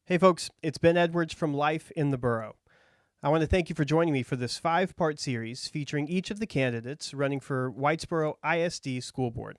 Hey folks, it's Ben Edwards from Life in the Borough. I want to thank you for joining me for this 5-part series featuring each of the candidates running for Whitesboro ISD School Board.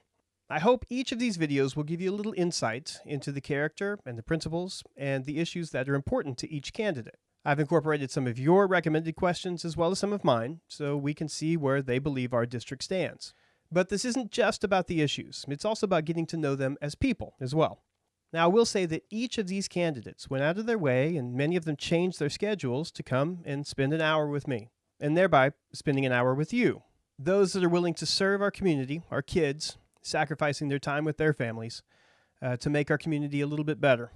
I hope each of these videos will give you a little insight into the character and the principles and the issues that are important to each candidate. I've incorporated some of your recommended questions as well as some of mine so we can see where they believe our district stands. But this isn't just about the issues, it's also about getting to know them as people as well. Now, I will say that each of these candidates went out of their way, and many of them changed their schedules to come and spend an hour with me, and thereby spending an hour with you. Those that are willing to serve our community, our kids, sacrificing their time with their families to make our community a little bit better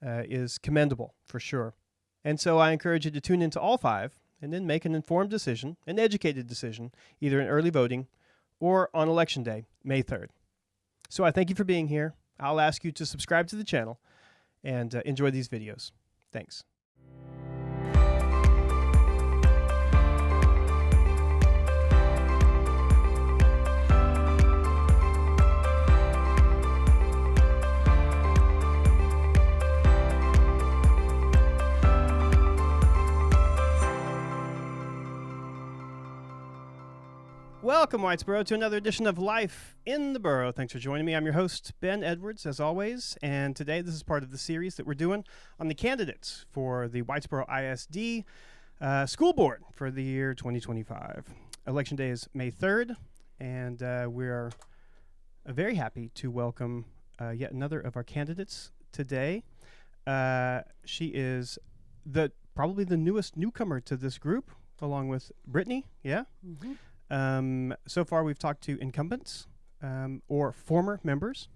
is commendable for sure. And so I encourage you to tune into all 5 and then make an informed decision, an educated decision, either in early voting or on Election Day, May 3rd. So I thank you for being here. I'll ask you to subscribe to the channel and enjoy these videos. Thanks. Welcome, Whitesboro, to another edition of Life in the Borough. Thanks for joining me. I'm your host, Ben Edwards, as always, and today this is part of the series that we're doing on the candidates for the Whitesboro ISD School Board for the year 2025. Election Day is May 3rd, and we're very happy to welcome yet another of our candidates today. She is probably the newest newcomer to this group, along with Brittany, yeah? Mm-hmm. So far, we've talked to incumbents or former members.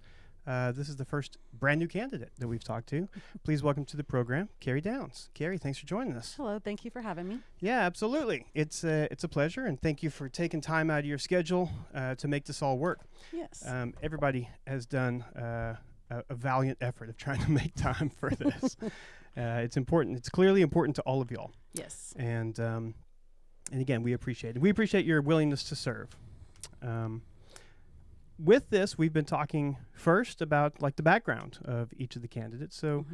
This is the first brand new candidate that we've talked to. Please welcome to the program, Keri Downs. Keri, thanks for joining us. Hello, thank you for having me. Yeah, absolutely. It's a pleasure, and thank you for taking time out of your schedule to make this all work. Yes. Everybody has done a valiant effort of trying to make time for this. It's important. It's clearly important to all of y'all. Yes. And again, we appreciate it. We appreciate your willingness to serve. With this, we've been talking first about the background of each of the candidates. So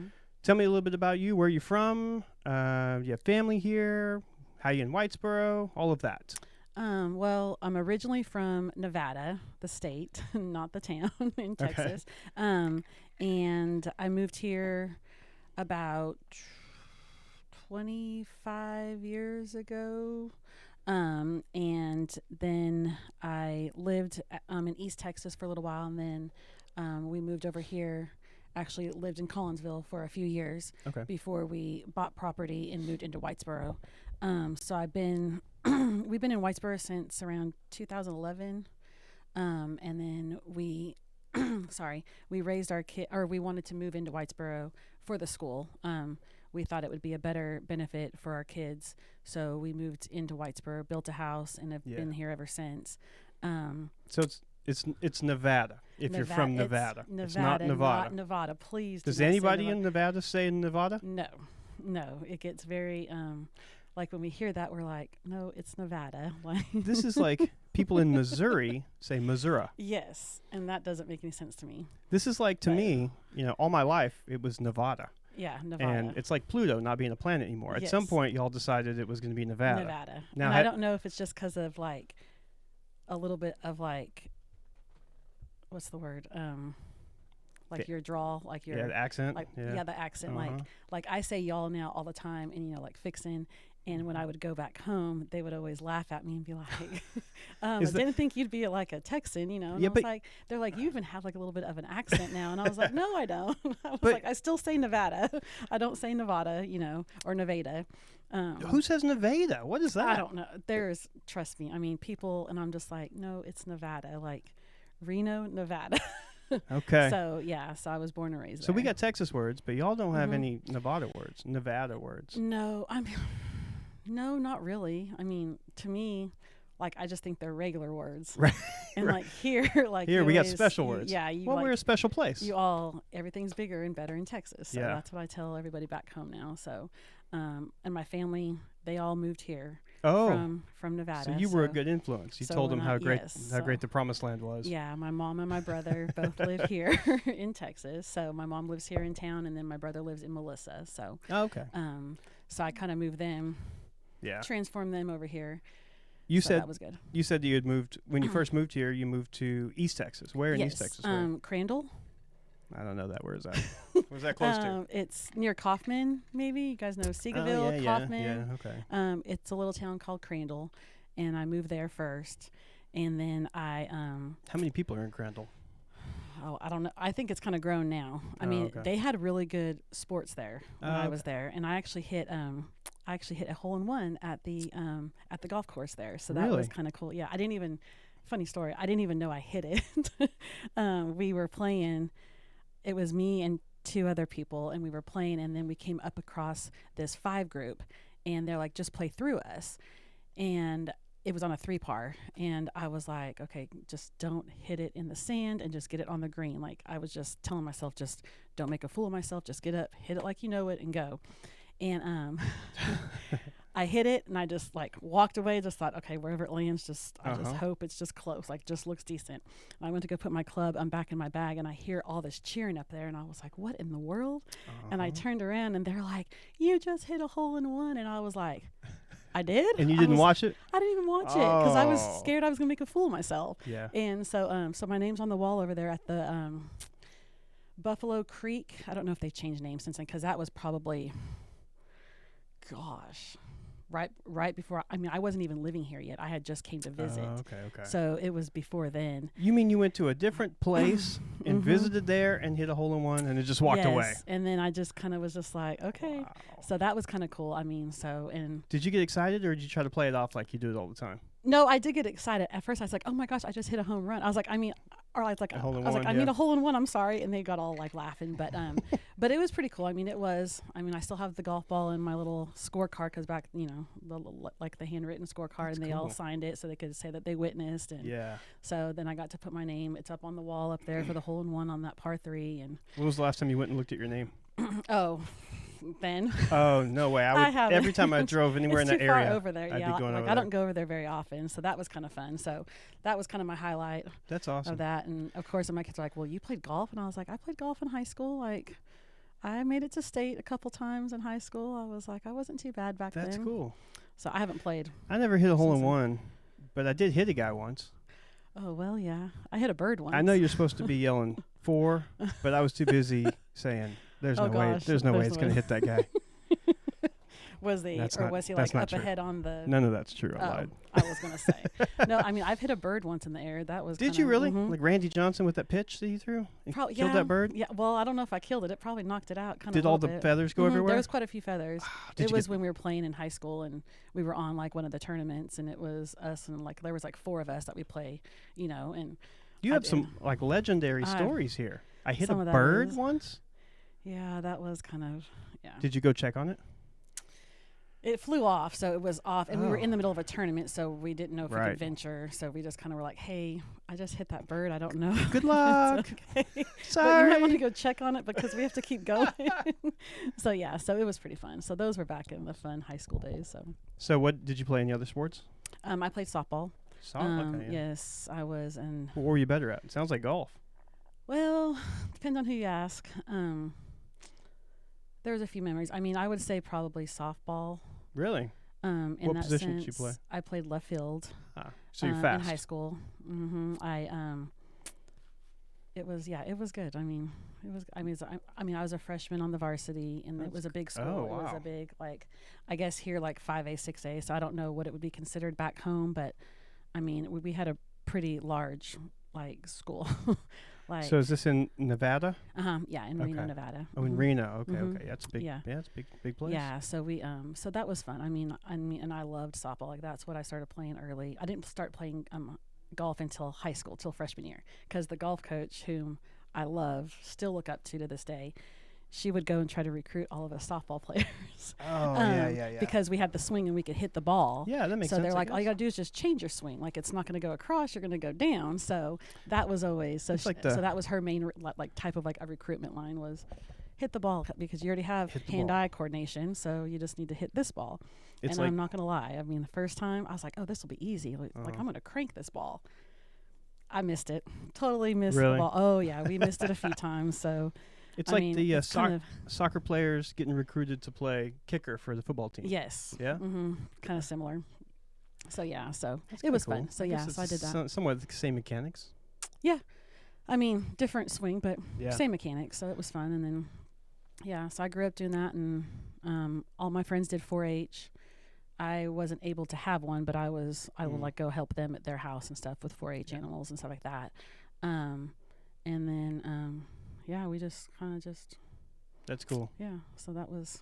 tell me a little bit about you, where you're from, you have family here, how you in Whitesboro, all of that. Well, I'm originally from Nevada, the state, not the town in Texas. And I moved here about 25 years ago. And then I lived in East Texas for a little while, and then we moved over here. Actually lived in Collinsville for a few years before we bought property and moved into Whitesboro. So we've been in Whitesboro since around 2011. And then we raised our kid, or we wanted to move into Whitesboro for the school. We thought it would be a better benefit for our kids. So we moved into Whitesboro, built a house, and have been here ever since. So it's Nevada, if you're from Nevada. It's not Nevada. Not Nevada, please. Does anybody in Nevada say Nevada? No. It gets very, like when we hear that, we're like, no, it's Nevada. This is like people in Missouri say Missouri. Yes, and that doesn't make any sense to me. This is like, to me, all my life, it was Nevada. Yeah, Nevada. And it's like Pluto not being a planet anymore. At some point, y'all decided it was going to be Nevada. Now, and I don't know if it's just because of a little bit of what's the word? Your drawl, your the accent. The accent. Like I say y'all now all the time, and fixin'. And when I would go back home, they would always laugh at me and be like, I didn't think you'd be like a Texan, And I was like, they're like, you even have a little bit of an accent now. And I was like, no, I don't. I was I still say Nevada. I don't say Nevada, or Nevada. Who says Nevada? What is that? I don't know. Trust me. I mean, people, and I'm just like, no, it's Nevada, like Reno, Nevada. Okay. So I was born and raised there. So we got Texas words, but y'all don't have any Nevada words. No, no, not really. I mean, to me, I just think they're regular words. Right. And here, here we got special words. Yeah. We're a special place. Everything's bigger and better in Texas. So that's what I tell everybody back home now. So, and my family, they all moved here. Oh, from Nevada. so you were a good influence. You so told them when how I- great yes, how great the promised land was. Yeah, my mom and my brother both live here in Texas. So my mom lives here in town, and then my brother lives in Melissa. So Oh, okay. so I kind of moved them, Yeah. transformed them over here. You so said that was good. you said you had moved when you first moved here. You moved to East Texas. Where in Yes, East Texas? Where? Crandall. I don't know that. Where is that? Where's that close to? It's near Kaufman, maybe. You guys know Oh, Seagaville, Kaufman. yeah. Okay. It's a little town called Crandall, and I moved there first, and then I How many people are in Crandall? I don't know. I think it's kind of grown now. I Oh, mean, okay. they had really good sports there when I was Okay. there, and I actually hit a hole in one at the golf course there. So that Really? was kind of cool. Yeah, funny story. I didn't even know I hit it. We were playing. It was me and two other people, and we were playing, and then we came up across this 5 group, and they're like, just play through us. And it was on a 3-par, and I was like, okay, just don't hit it in the sand and just get it on the green. Like, I was just telling myself, just don't make a fool of myself, just get up, hit it like you know it, and go. And I hit it, and I just like walked away, just thought, okay, wherever it lands, I just hope it's just close, like just looks decent. And I went to go put my club, I'm back in my bag, and I hear all this cheering up there, and I was like, what in the world? And I turned around, and they're like, you just hit a hole in one. And I was like, I did? And you didn't watch it? I didn't even watch it because I was Oh. scared I was going to make a fool of myself. Yeah. And so so my name's on the wall over there at the Buffalo Creek. I don't know if they've changed names since then, because that was probably, gosh, right before. I mean, I wasn't even living here yet. I had just came to visit. Okay. So it was before then. You mean you went to a different place and visited there and hit a hole in one and it just walked away? And then I just kind of was just like, okay. Wow. So that was kind of cool. I mean, and Did you get excited or did you try to play it off like you do it all the time? no, I did get excited. At first, I was like, "Oh my gosh, I just hit a home run!" I was like, "I mean," or I was like, "I mean a hole in one." I'm sorry, and they got all like laughing, but but it was pretty cool. I mean, I still have the golf ball in my little scorecard because back, the handwritten scorecard, and they all signed it so they could say that they witnessed. And Yeah. so then I got to put my name. It's up on the wall up there for the hole in one on that par 3. And When was the last time you went and looked at your name? then Oh, no way. I haven't. Every time I drove anywhere it's in too that area. far over there. I'd Yeah, be going like over I there. don't go over there very often, so that was kind of fun. So that was kind of my highlight That's awesome. of that. And of course, my kids are like, "Well, you played golf," and I was like, "I played golf in high school. Like, I made it to state a couple times in high school. I was like, I wasn't too bad back then." That's cool. So I haven't played. I never hit a hole in Since then. one, but I did hit a guy once. Oh well, yeah, I hit a bird once. I know you're supposed to be yelling 4, but I was too busy saying, "There's Oh, no way. gosh. There's no way There's it's no going to way. hit that guy." Was That's he not like up true. ahead on the? None of that's true. I Oh, lied. I was gonna say. No, I mean I've hit a bird once in the air. That was. Did kinda, you really? mhm. Like Randy Johnson with that pitch that you threw? And Probably killed that bird? Yeah. Well, I don't know if I killed it. It probably knocked it out. Kind of. Did all the feathers go everywhere? There was quite a few feathers. Did It you was get- when we were playing in high school, and we were on like one of the tournaments, and it was us, and like there was like 4 of us that we play, and You I have did. some like legendary I- stories here. I hit some a of that bird is- once. yeah, that was kind of Did you go check on it? It flew off, so it was off, and we were Oh. in the middle of a tournament, so we didn't know if we Right. could venture. So we just kind of were like, "Hey, I just hit that bird. I don't know." Good luck. It's okay. But you Sorry. might want to go check on it because we have to keep going. So yeah, so it was pretty fun. So those were back in the fun high school days. So So what did you play any other sports? I played softball. Okay, yeah. Yes, I was, and What were you better at? It sounds like golf. well, depends on who you ask. There's a few memories. I mean, I would say probably softball. Really? In What that position did sense, you play? I played left field. So you're In fast. high school. It was good. I mean, I was a freshman on the varsity, and it was a big school. Oh, It was wow. a big, like, I guess here like 5A, 6A. So I don't know what it would be considered back home, but I mean, we had a pretty large like school. Like, So is this in Nevada? yeah, in Reno, Okay. Nevada. Oh, in Mhm. Reno. Okay, Mhm. okay. That's big. Yeah. Yeah, it's big place. Yeah, so we so that was fun. I mean, and I loved softball. Like that's what I started playing early. I didn't start playing golf until high school, till freshman year, because the golf coach, whom I love, still look up to this day, she would go and try to recruit all of us softball players. Oh, yeah. Because we had the swing and we could hit the ball. Yeah, that makes so sense. they're I like, all you guess. got to do is just change your swing. Like it's not going to go across, you're going to go down. So that was always It's like the- so that was her main like type of like a recruitment line was hit the ball because you already have Hit the hand-eye coordination, so you just need to hit this ball. It's and I'm not going to lie. I mean, the first time I was like, oh, this will be easy. Like I'm going to crank this ball. I missed it. Totally missed the ball. Oh, yeah. We missed it a few times. So it's soccer players getting recruited to play kicker for the football team. Yes. Yeah? Mm-hmm. Kind of similar. So, yeah. So That's it was cool. fun. So, yeah. So I did that. Somewhat the same mechanics. Yeah. I mean, different swing, but Yeah. same mechanics. So it was fun. And then, yeah. So I grew up doing that. And all my friends did 4-H. I wasn't able to have one, but I would like go help them at their house and stuff with 4-H animals and stuff like that. And then, yeah, we just kind of just. That's cool. Yeah. So that was.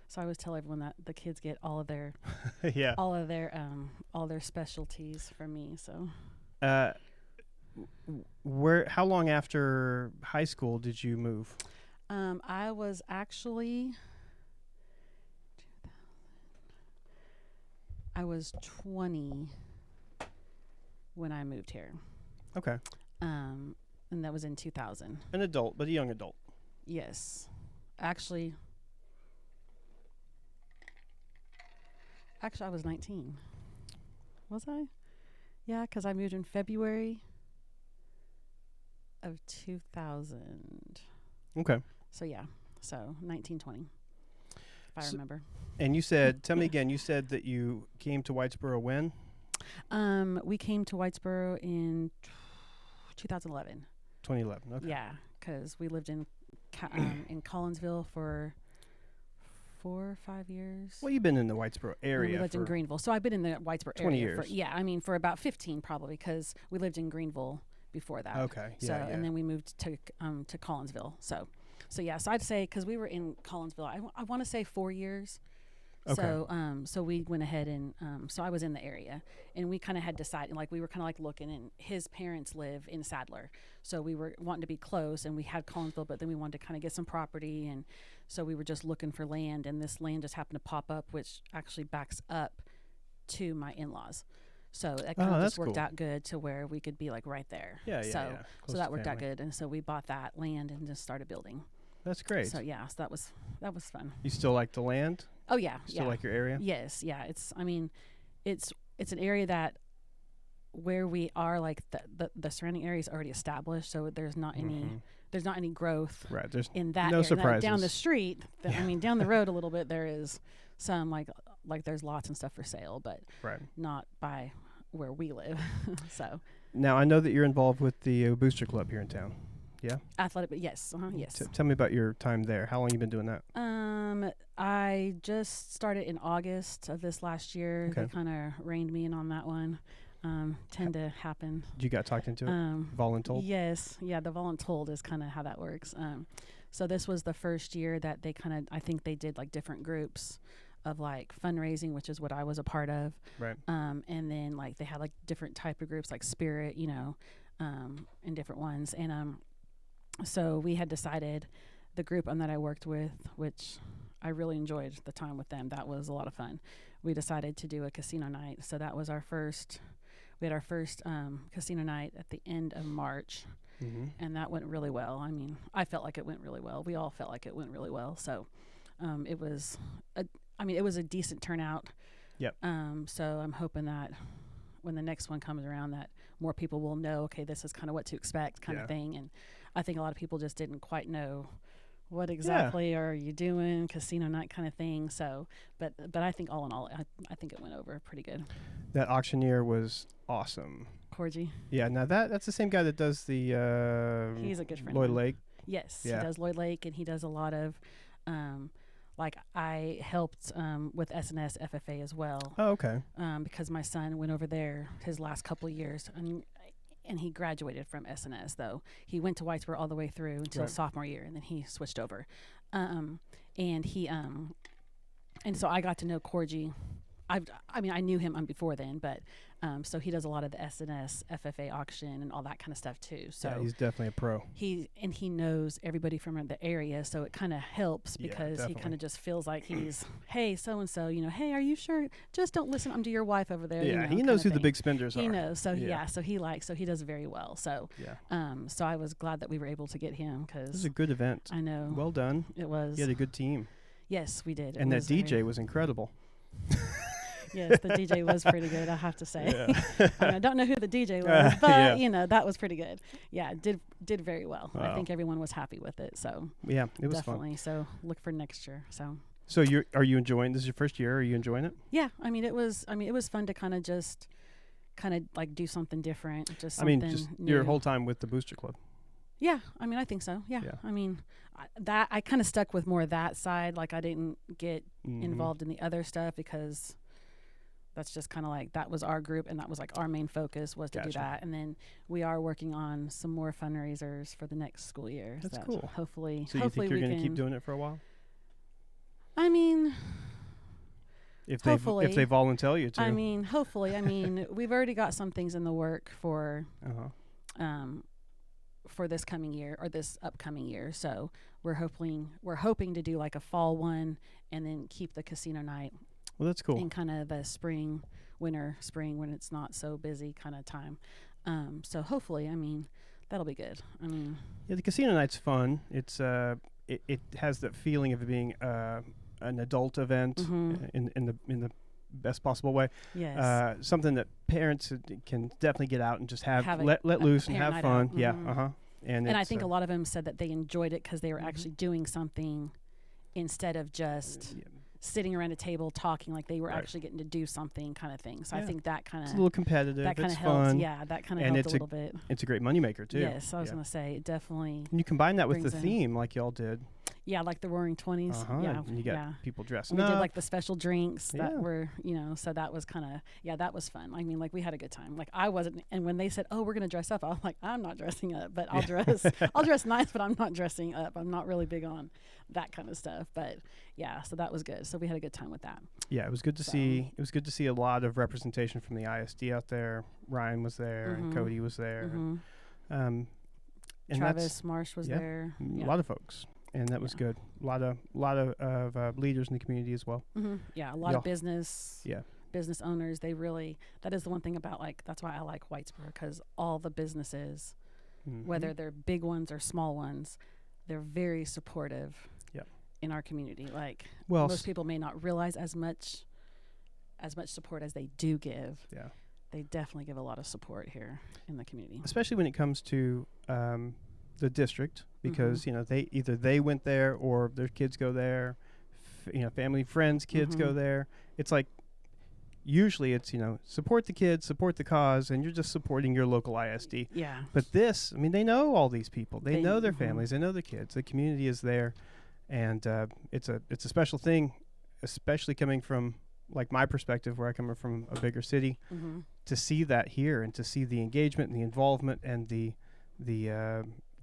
So I always tell everyone that the kids get all of their. Yeah. All their specialties from me. So. How long after high school did you move? I was actually. I was 20 when I moved here. Okay. And that was in 2000. An adult, but a young adult. Yes. Actually, I was 19. Was I? Yeah, because I moved in February of 2000. Okay. So, yeah. So, 1920, if I remember. And you said, tell me again, you said that you came to Whitesboro when? We came to Whitesboro in 2011. 2011, okay. Yeah, because we lived in Collinsville for 4 or 5 years. Well, you've been in the Whitesboro area. We lived in Greenville. So I've been in the Whitesboro 20 area. years. For about 15 probably, because we lived in Greenville before that. Okay, yeah, So, yeah. and then we moved to Collinsville. So yeah, so I'd say, because we were in Collinsville, I want to say 4 years. Okay. So we went ahead and so I was in the area, and we kind of had decided, like, we were kind of like looking, and his parents live in Sadler, so we were wanting to be close, and we had Collinsville, but then we wanted to kind of get some property, and so we were just looking for land, and this land just happened to pop up, which actually backs up to my in-laws. So that kind of just worked out good to where we could be like right there. Yeah. So Close that to worked out family. good, and so we bought that land and just started building. That's great. So yeah, so that was fun. You still like the land? Oh yeah, Still like your area? Yes, yeah. It's an area that where we are, like the surrounding area is already established, so there's not any growth. Right. There's in that no area. surprises. Down the street. I mean, down the road a little bit, there is some like there's lots and stuff for sale, but not by where we live. So now I know that you're involved with the Booster Club here in town. Yeah. Athletic, but yes, yes. Tell me about your time there. How long you been doing that? I just started in August of this last year. Okay. They kind of reined me in on that one. Tend to happen. You got talked into it? Voluntold? Yes. Yeah, the voluntold is kind of how that works. So this was the first year that they I think they did like different groups of like fundraising, which is what I was a part of. Right. And then like they had like different type of groups like Spirit, and different ones. And so we had decided, the group that I worked with, which I really enjoyed the time with them. That was a lot of fun. We decided to do a casino night. So that was we had our first casino night at the end of March. Mm-hmm. And that went really well. I mean, I felt like it went really well. We all felt like it went really well. So it was a decent turnout. Yep. So I'm hoping that when the next one comes around, that more people will know, okay, this is kind of what to expect kind of thing. And I think a lot of people just didn't quite know what exactly are you doing, casino night kind of thing. So, but I think all in all, I think it went over pretty good. That auctioneer was awesome. Corgi. Yeah, now that's the same guy that does the he's a good friend. Lloyd Lake. Yes, yeah. He does Lloyd Lake, and he does a lot of like I helped with SNS FFA as well. Oh, okay. Because my son went over there his last couple of years, and he graduated from SNS, though. He went to Whitesboro all the way through until sophomore year, and then he switched over. And so I got to know Corgi I mean, I knew him before then, but so he does a lot of the SNS, FFA auction, and all that kind of stuff too. So yeah, he's definitely a pro. he knows everybody from the area, so it kind of helps Yeah, because he definitely. kind of just feels like he's, hey, so and so, hey, are you sure? Just don't listen to your wife over there. Yeah, he kind knows of who the thing. big spenders He are. knows. So Yeah. so he does very well. So Yeah, so I was glad that we were able to get him this is because a good event. I know Well done. it was. You had a good team, Yes, we did. It and that was DJ very- was incredible. Yes, the DJ was pretty good, I have to say. Yeah. I don't know who the DJ was, but Yeah. that was pretty good. Yeah, it did very well. I Wow. think everyone was happy with it. So Yeah, it was fun. definitely. So look for next year. So So are you enjoying? This is your first year. Are you enjoying it? yeah, it was fun to kind of like do something different. Just I something mean, just new. your whole time with the Booster Club. Yeah, I think so. Yeah, Yeah. I kind of stuck with more of that side. Like I didn't get Mhm. involved in the other stuff because that's just kind of like that was our group and that was like our main focus was to do Gotcha. that. And then we are working on some more fundraisers for the next school year. That's that cool. Hopefully, So you hopefully think you're we going to keep can- doing it for a while? I mean, If Hopefully. they volunteer you to. hopefully. We've already got some things in the work Uh-huh. for this coming year or this upcoming year. So we're hoping to do like a fall one and then keep the casino night Well, that's cool. in kind of the spring when it's not so busy kind of time. So hopefully, that'll be good. Yeah, the casino night's fun. It's it has that feeling of it being an adult event Mhm. in the best possible way. Yes. Something that parents can definitely get out and just Have let a loose and parent have night fun. out. Yeah. Mhm. Uh-huh. And I it's, think a lot of them said that they enjoyed it because they were Mhm. actually doing something instead of just yeah, sitting around a table talking, like they were Right. actually getting to do something kind of thing. So I Yeah. think that kind it's a of little competitive. that kind It's of helps. fun. Yeah, that kind of And helped it's a little bit. It's a great moneymaker too. Yes, I was Yeah. gonna say it definitely. And you combine that with the brings in- theme like y'all did. Yeah, like the Roaring 20s. Uh-huh. Yeah, And you got yeah. people dressing We did up. like the special drinks that Yeah. were, so that was kind of, that was fun. Like we had a good time. Like I wasn't, and when they said, "Oh, we're gonna dress up," I was like, "I'm not dressing up, but I'll I'll dress nice, but I'm not dressing up. I'm not really big on that kind of stuff." But yeah, so that was good. So we had a good time with that. Yeah, it was good to So- see. It was good to see a lot of representation from the ISD out there. Ryan was there, and Mhm. Cody was there. Mhm. And Travis Marsh was yeah, there. a Yeah. lot of folks, and that was Yeah. good. A lot of leaders in the community as well. Yeah, a lot Y'all- of business. Yeah. Business owners, that is the one thing about that's why I like Whitesboro, because all the businesses, whether they're big ones or small ones, they're very supportive. Yep. In our community, like Well, most people may not realize as much support as they do give. yeah, They definitely give a lot of support here in the community. especially when it comes to the district, because Mm-hmm. they went there or their kids go there. Family, friends, kids go Mhm. there. It's like usually it's support the kids, support the cause, and you're just supporting your local ISD. Yeah. But this, they know all these people. They know their Mhm. families. They know their kids. The community is there, and it's a special thing, especially coming from like my perspective, where I come from a bigger city, Mm-hmm. to see that here and to see the engagement and the involvement and the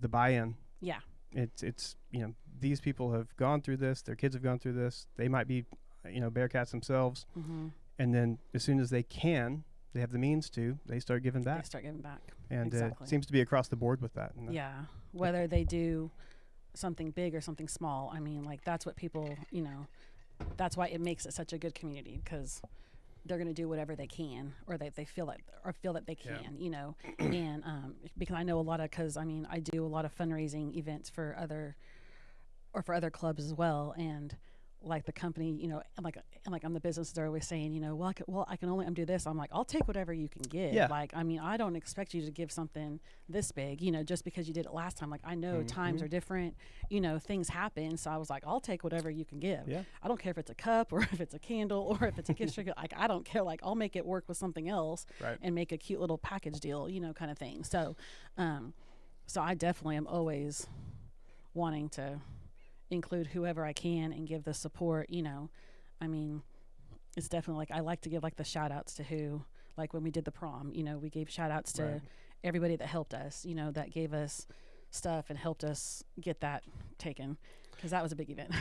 buy-in. Yeah. It's these people have gone through this. Their kids have gone through this. They might be Bearcats themselves, Mm-hmm. and then as soon as they have the means to, they start giving They back. start giving back. And Exactly. it seems to be across the board with that. And Yeah. Whether they do something big or something small, that's what people, that's why it makes it such a good community, because they're going to do whatever they can, or they feel that they Yeah. can, and because I know a lot of, because I do a lot of fundraising events for other clubs as well, and like the company, I'm the business, they're always saying, I can only do this. I'm like, I'll take whatever you can give. Yeah. I don't expect you to give something this big, just because you did it last time. Like, I know times Mhm. are different, things happen. So I was like, I'll take whatever you can give. Yeah. I don't care if it's a cup or if it's a candle or if it's a gift certificate. Like, I don't care. Like, I'll make it work with something else Right. and make a cute little package deal, kind of thing. So, so I definitely am always wanting to include whoever I can and give the support. It's definitely like I like to give like the shout outs to who, like when we did the prom, we gave shout outs to Right. everybody that helped us, that gave us stuff and helped us get that taken, because that was a big event.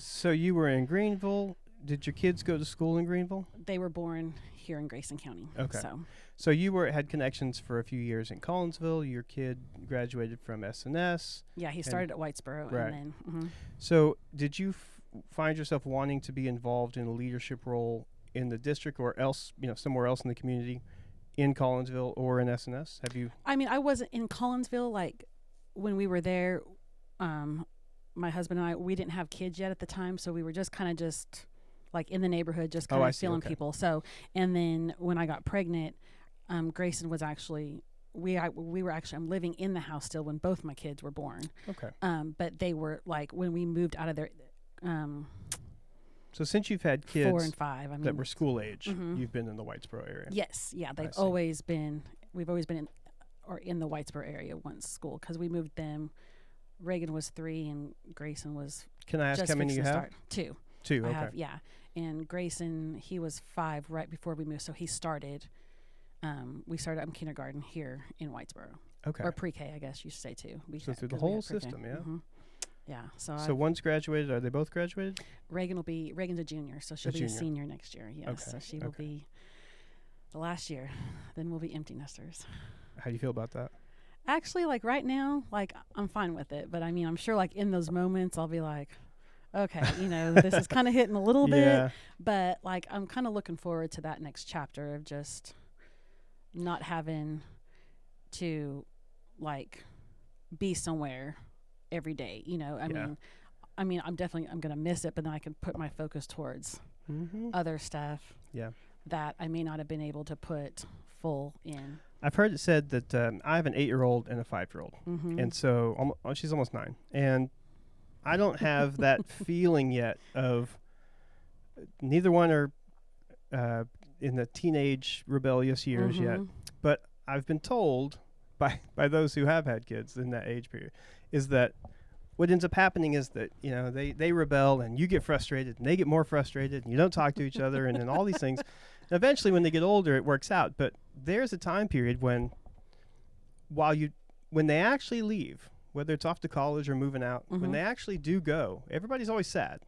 So you were in Greenville. did your kids go to school in Greenville? They were born here in Grayson County. Okay. So So you had connections for a few years in Collinsville. Your kid graduated from S&S. yeah, he started at Whitesboro, Right. and then So did you find yourself wanting to be involved in a leadership role in the district or else, somewhere else in the community in Collinsville or in S&S? Have you? I mean, I wasn't in Collinsville like when we were there. My husband and I, we didn't have kids yet at the time, so we were just kind of just like in the neighborhood, just kind of feeling people. So, and then when I got pregnant, Grayson was actually I'm living in the house still when both my kids were born. Okay. But they were like when we moved out of there. So since you've had kids 4 and 5, I mean, that were school age, Mhm. you've been in the Whitesboro area. Yes, yeah, I we've see. always been in the Whitesboro area once school, because we moved them. Reagan was 3 and Grayson was Can I ask just how many you fixing to have? start. 2. 2. I Okay. have, yeah. And Grayson, he was 5 right before we moved, so he started. We started in kindergarten here in Whitesboro, Okay. or pre-K, I guess you should say too. So through the whole system, yeah. Yeah. So one's graduated. Are they both graduated? Reagan's a junior, so she'll be junior. a senior next year. Yes, Okay, so she will be the last year. Then we'll be empty nesters. How do you feel about that? Actually, like right now, like I'm fine with it. But I mean, I'm sure like in those moments, I'll be like, okay, this is kind of hitting a little Yeah. bit. But like, I'm kind of looking forward to that next chapter of just not having to like be somewhere every day. I mean, I'm gonna miss it, but then I can put my focus towards other stuff. Yeah. That I may not have been able to put full in. I've heard it said that I have an 8-year-old and a 5-year-old, and so she's almost 9, and I don't have that feeling yet of neither one are in the teenage rebellious years yet. But I've been told by those who have had kids in that age period is that what ends up happening is that they rebel and you get frustrated and they get more frustrated and you don't talk to each other and then all these things. And eventually, when they get older, it works out. But there's a time period when they actually leave, whether it's off to college or moving out, when they actually do go, everybody's always sad.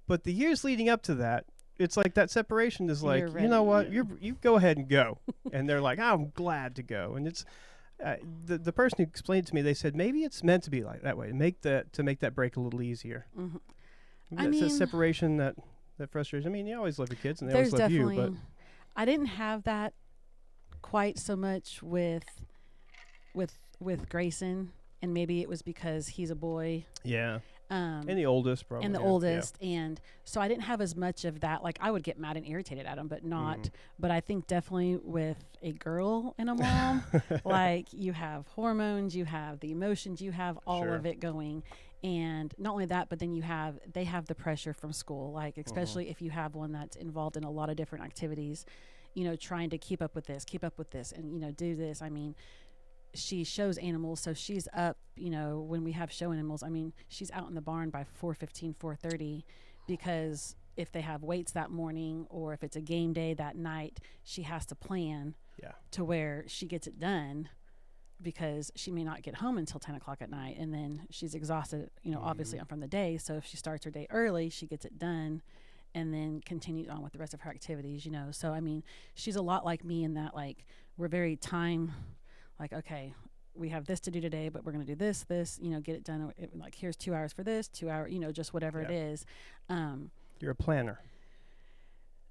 But the years leading up to that, it's like that separation is like, you know what, you go ahead and go. And they're like, I'm glad to go. And it's the person who explained it to me, they said maybe it's meant to be like that way, to make that break a little easier. It's a separation that frustrates. I mean, you always love your kids and they always love you. But I didn't have that quite so much with Grayson, and maybe it was because he's a boy. Yeah. And the oldest, probably. And the oldest. And so I didn't have as much of that. Like, I would get mad and irritated at him, but not. But I think definitely with a girl and a mom, like, you have hormones, you have the emotions, you have all of it going. And not only that, but then they have the pressure from school, like, especially if you have one that's involved in a lot of different activities, trying to keep up with this, and, do this. I mean, she shows animals, so she's up, when we have show animals, I mean, she's out in the barn by 4:15, 4:30, because if they have weights that morning or if it's a game day that night, she has to plan to where she gets it done, because she may not get home until 10 o'clock at night, and then she's exhausted, obviously from the day. So if she starts her day early, she gets it done and then continues on with the rest of her activities, So, I mean, she's a lot like me in that, like, we're very time, like, okay, we have this to do today, but we're going to do this, get it done. Like, here's 2 hours for this, 2 hour, just whatever it is. You're a planner.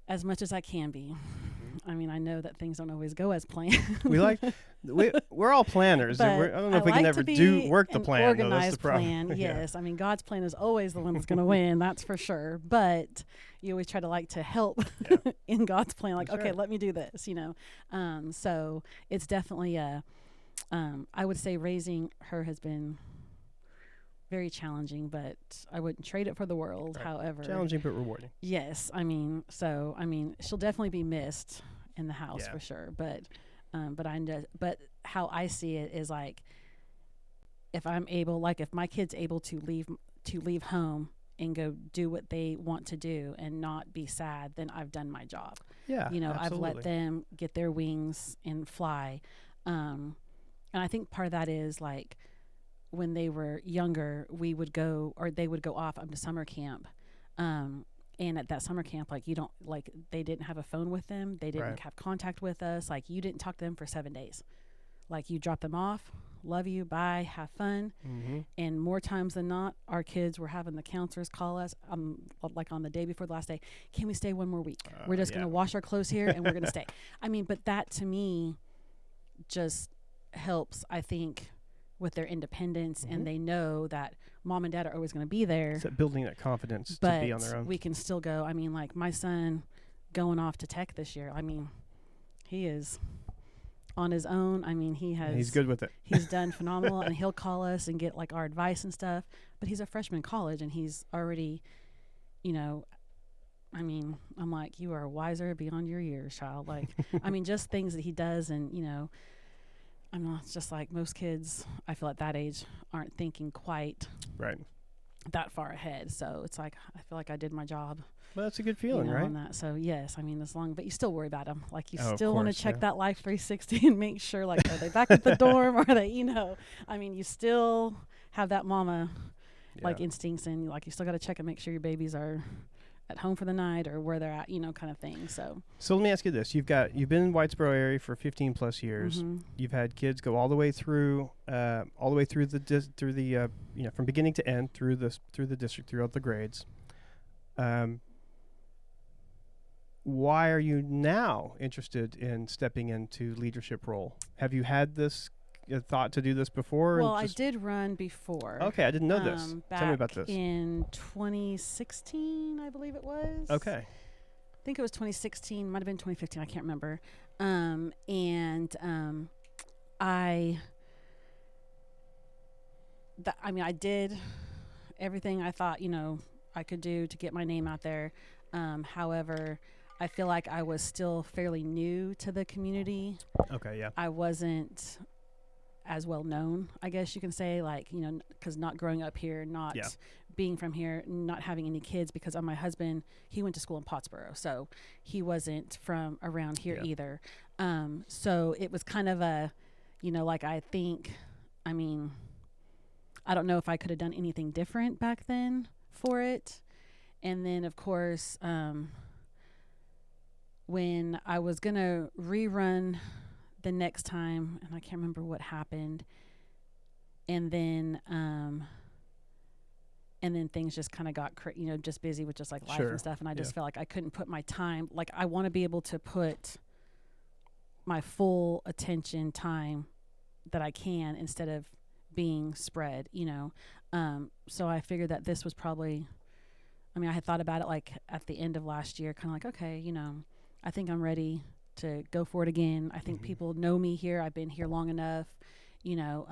As much as I can be. I mean, I know that things don't always go as planned. We're all planners. I don't know if we can ever work the plan. Organized that's the problem. plan, yes. I mean, God's plan is always the one that's going to win. That's for sure. But you always try to help in God's plan. Like, that's okay, right. let me do this. So it's definitely I would say raising her has been very challenging, but I wouldn't trade it for the world. Right. However, Challenging but rewarding. yes. I mean, she'll definitely be missed in the house for sure. But how I see it is, like, if I'm able, like, if my kid's able to leave home and go do what they want to do and not be sad, then I've done my job. Yeah, I've absolutely. let them get their wings and fly. And I think part of that is, like, when they were younger, they would go off to summer camp. And at that summer camp, like, you don't, like, they didn't have a phone with them. They didn't Right. have contact with us. Like, you didn't talk to them for 7 days. Like, you drop them off, love you, bye, have fun. Mm-hmm. And more times than not, our kids were having the counselors call us, like on the day before the last day, can we stay one more week? We're just going to wash our clothes here and we're going to stay. I mean, but that to me just helps, I think, with their independence, and they know that mom and dad are always going to be there. It's building that confidence but to be on their own. we can still go. I mean, like, my son going off to tech this year, I mean, he is on his own. I mean, He's good with it. He's done phenomenal, and he'll call us and get, like, our advice and stuff. But he's a freshman in college, and he's already, you know, I mean, I'm like, you are wiser beyond your years, child. Like, I mean, just things that he does, and, you know, I'm not, it's just like most kids, I feel at that age, aren't thinking quite Right. that far ahead. So it's like, I feel like I did my job. Well, that's a good feeling, you know, right? on that. So yes, I mean, as long, but you still worry about them. Like, you Oh, of still want to course, check yeah. that Life 360 and make sure, like, are they back at the dorm? Or are they, you know, I mean, you still have that mama, like, Yeah. instincts, and, like, you still got to check and make sure your babies are at home for the night or where they're at, you know, kind of thing. So let me ask you this: you've been in Whitesboro area for 15 plus years. mhm. You've had kids go all the way through the you know, from beginning to end through the district, throughout the grades. Why are you now interested in stepping into leadership role? Have you had this thought to do this before? Well, I did run before. Okay, I didn't know this. Tell me about back this. in 2016, I believe it was. Okay. I think it was 2016, might have been 2015, I can't remember. I did everything I thought, you know, I could do to get my name out there. However, I feel like I was still fairly new to the community. Okay, yeah. I wasn't as well known, I guess you can say, like, you know, because not growing up here, not being from here, not having any kids, because my husband, he went to school in Pottsboro, so he wasn't from around here either. So it was kind of a, you know, like, I think, I mean, I don't know if I could have done anything different back then for it. And then, of course, when I was going to rerun the next time, and I can't remember what happened, and then things just kind of got you know, just busy with just, like, life and stuff, and I just felt like I couldn't put my time, like, I want to be able to put my full attention time that I can instead of being spread, you know. So I figured that this was probably, I mean, I had thought about it, like, at the end of last year, kind of like, okay, you know, I think I'm ready to go for it again. I think people know me here. I've been here long enough. You know,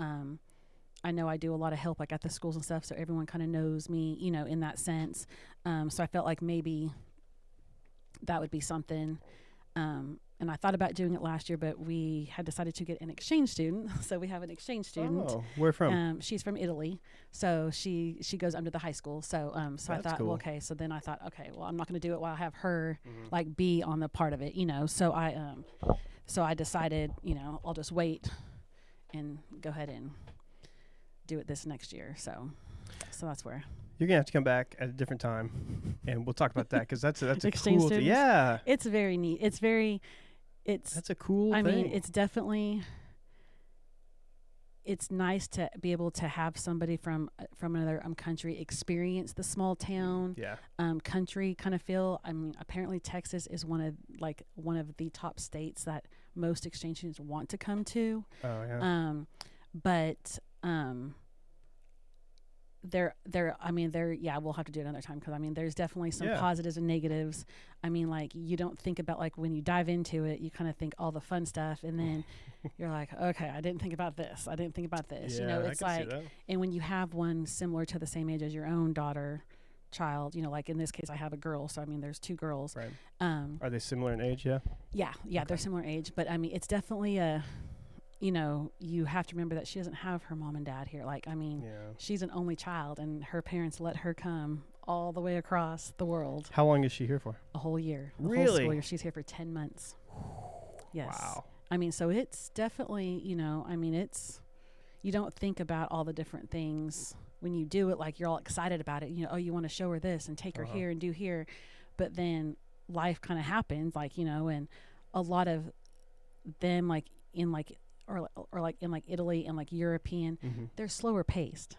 I know I do a lot of help, like, at the schools and stuff, so everyone kind of knows me, you know, in that sense. So I felt like maybe that would be something. And I thought about doing it last year, but we had decided to get an exchange student. So we have an exchange student. Oh, where from? She's from Italy. So she goes under the high school. So so I thought, cool. well, okay. So then I thought, okay, well, I'm not going to do it while I have her like be on the part of it, you know. So I decided, you know, I'll just wait and go ahead and do it this next year. So that's where. You're gonna have to come back at a different time, and we'll talk about that, because that's a Exchange cool thing. students. Yeah, It's very neat. That's a cool I thing. mean, it's definitely, it's nice to be able to have somebody from another country experience the small town country kind of feel. I mean, apparently Texas is one of the top states that most exchange students want to come to. Oh yeah. But we'll have to do it another time, because I mean, there's definitely some positives and negatives. I mean, like, you don't think about, like, when you dive into it, you kind of think all the fun stuff, and then you're like, okay, I didn't think about this. You know, it's like, and when you have one similar to the same age as your own child, you know, like in this case, I have a girl, so I mean, there's two girls. Right. Are they similar in age? Yeah. Yeah, okay. They're similar age, but I mean, it's definitely you know, you have to remember that she doesn't have her mom and dad here. Like, I mean, she's an only child, and her parents let her come all the way across the world. How long is she here for? A whole year. Really? Whole school year. She's here for 10 months. Yes. Wow. I mean, so it's definitely, you know, I mean, you don't think about all the different things when you do it, like you're all excited about it, oh, you want to show her this and take her here and do here, but then life kind of happens, like, and a lot of them, like in like or like in like Italy and like European, they're slower paced.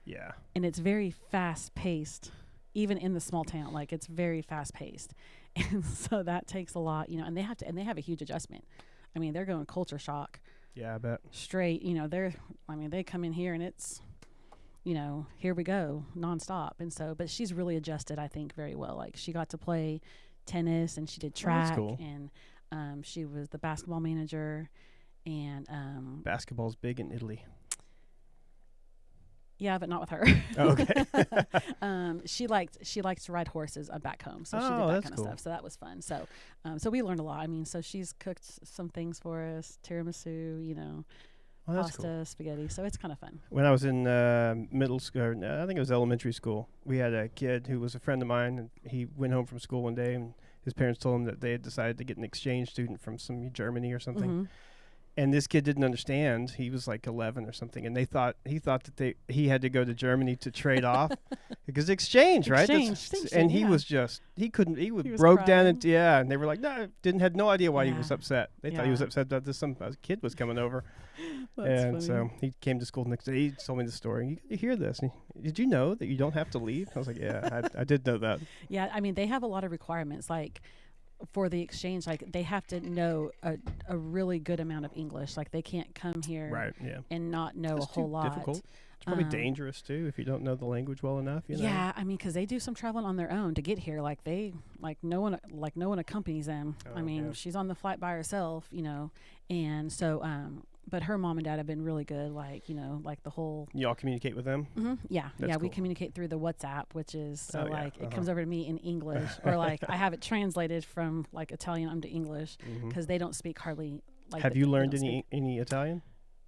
Yeah. And it's very fast paced, even in the small town. Like it's very fast paced, and so that takes a lot, and they have a huge adjustment. I mean, they're going culture shock. Yeah, I bet. Straight, they come in here and it's, here we go nonstop. And so, but she's really adjusted, I think, very well. Like she got to play tennis and she did track, that's cool. And she was the basketball manager. And basketball's big in Italy. Yeah, but not with her. Oh, okay. She likes to ride horses back home, so she did that kind of stuff. So that was fun. So, so we learned a lot. I mean, so she's cooked some things for us, tiramisu, pasta, cool. Spaghetti. So it's kind of fun. When I was in middle school, I think it was elementary school, we had a kid who was a friend of mine, and he went home from school one day, and his parents told him that they had decided to get an exchange student from some Germany or something. Mm-hmm. And this kid didn't understand. He was like 11 or something, and he thought that he had to go to Germany to trade off because exchange, right? And he was just he broke down and and they were like, no, had no idea why he was upset. They thought he was upset that some kid was coming over. And funny. So he came to school the next day. He told me the story. You hear this? Did you know that you don't have to leave? I was like, yeah, I did know that. Yeah, I mean, they have a lot of requirements, like. For the exchange, like they have to know a really good amount of English. Like they can't come here and not know a whole lot. Difficult. It's probably dangerous too if you don't know the language well enough. Yeah, I mean, because they do some traveling on their own to get here. Like no one accompanies them. Oh, I mean, she's on the flight by herself, and so but her mom and dad have been really good. Like like the whole. Y'all communicate with them? Mm-hmm. Yeah, that's cool. We communicate through the WhatsApp, which is it comes over to me in English, or like I have it translated from like Italian onto English because they don't speak hardly. Like have you learned any Italian?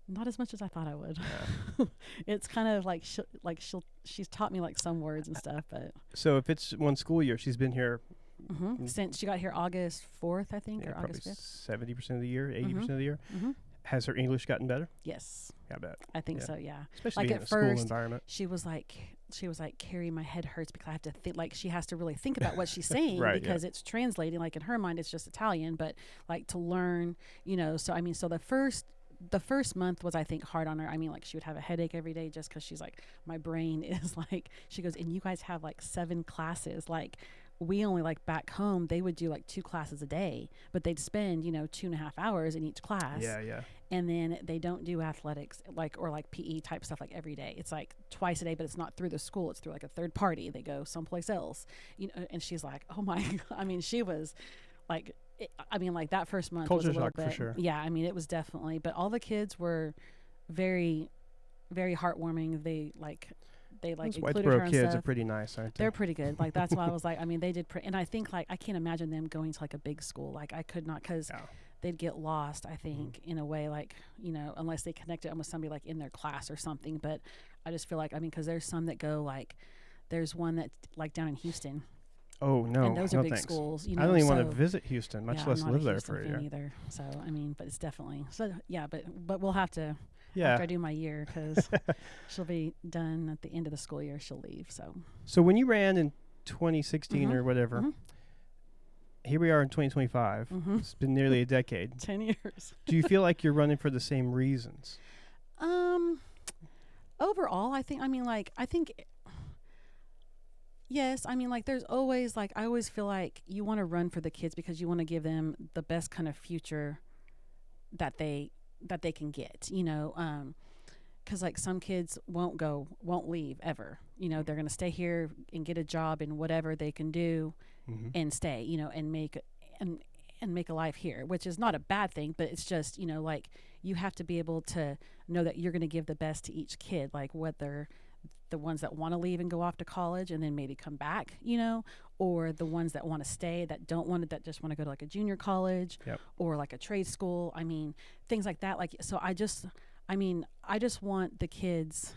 Not as much as I thought I would. Yeah. It's kind of like she's taught me like some words and stuff, but. So if it's one school year, she's been here. Since she got here August 4th, I think, or August 5th. 70% of the year, 80% of the year. Has her English gotten better? Yes. I bet. I think so, yeah. Especially like in a school environment. She was like, Keri, my head hurts because I have to think, like she has to really think about what she's saying because it's translating, like in her mind it's just Italian, but like to learn, so I mean, so the first month was, I think, hard on her. I mean, like she would have a headache every day just because she's like, my brain is like, she goes, and you guys have like 7 classes, like we only like back home they would do like 2 classes a day, but they'd spend 2.5 hours in each class. Yeah. And then they don't do athletics or PE type stuff like every day. It's like twice a day, but it's not through the school, it's through like a third party. They go someplace else, and she's like, oh my God. I mean, she was like, like that first month culture was a little shock bit, for sure. Yeah, I mean, it was definitely, but all the kids were very, very heartwarming. They those included Whitesboro her and kids stuff. are pretty nice, aren't they? They're pretty good. Like that's why I was like, I mean, they did, and I think like I can't imagine them going to like a big school. Like I could not, because they'd get lost. I think in a way, like unless they connected them with somebody like in their class or something. But I just feel like, I mean, because there's some that go like, there's one that like down in Houston. Oh no, and those are big thanks. schools. I don't even want to visit Houston, much less live there for a year. Either. So I mean, but it's definitely but we'll have to. Yeah. After I do my year, because she'll be done at the end of the school year. She'll leave. So when you ran in 2016 or whatever, here we are in 2025. It's been nearly a decade. 10 years. Do you feel like you're running for the same reasons? Overall, I think. Yes, I mean, like there's always like I always feel like you want to run for the kids because you want to give them the best kind of future that they can get, because like some kids won't leave ever, they're going to stay here and get a job in whatever they can do and stay, and make a life here, which is not a bad thing, but it's just, like you have to be able to know that you're going to give the best to each kid, like whether the ones that want to leave and go off to college and then maybe come back, or the ones that want to stay, that just want to go to like a junior college or like a trade school. I mean, things like that. Like, so I just want the kids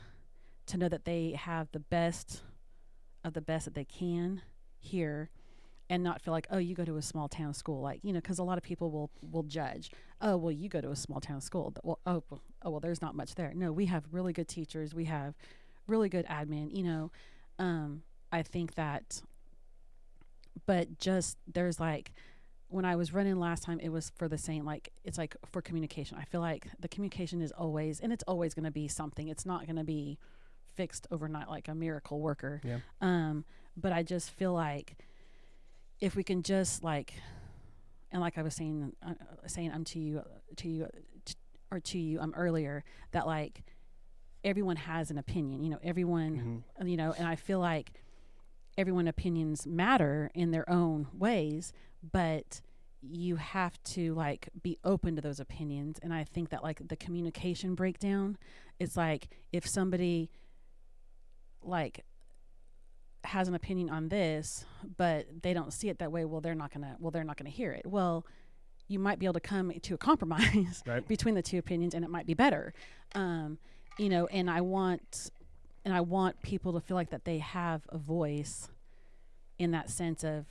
to know that they have the best of the best that they can here and not feel like, oh, you go to a small town school. Like, cause a lot of people will judge, oh, well, you go to a small town school. Well, well, there's not much there. No, we have really good teachers. We have really good admin, I think that, but just there's like, when I was running last time, it was for the same, like, it's like for communication. I feel like the communication is always, and it's always going to be something. It's not going to be fixed overnight like a miracle worker. Yeah. But I just feel like if we can just like, and like I was saying to you earlier, that like everyone has an opinion, everyone, and I feel like everyone opinions matter in their own ways, but you have to like be open to those opinions. And I think that like the communication breakdown, it's like if somebody like has an opinion on this, but they don't see it that way, they're not gonna hear it. Well, you might be able to come to a compromise right. between the two opinions, and it might be better. And I want people to feel like that they have a voice in that sense of,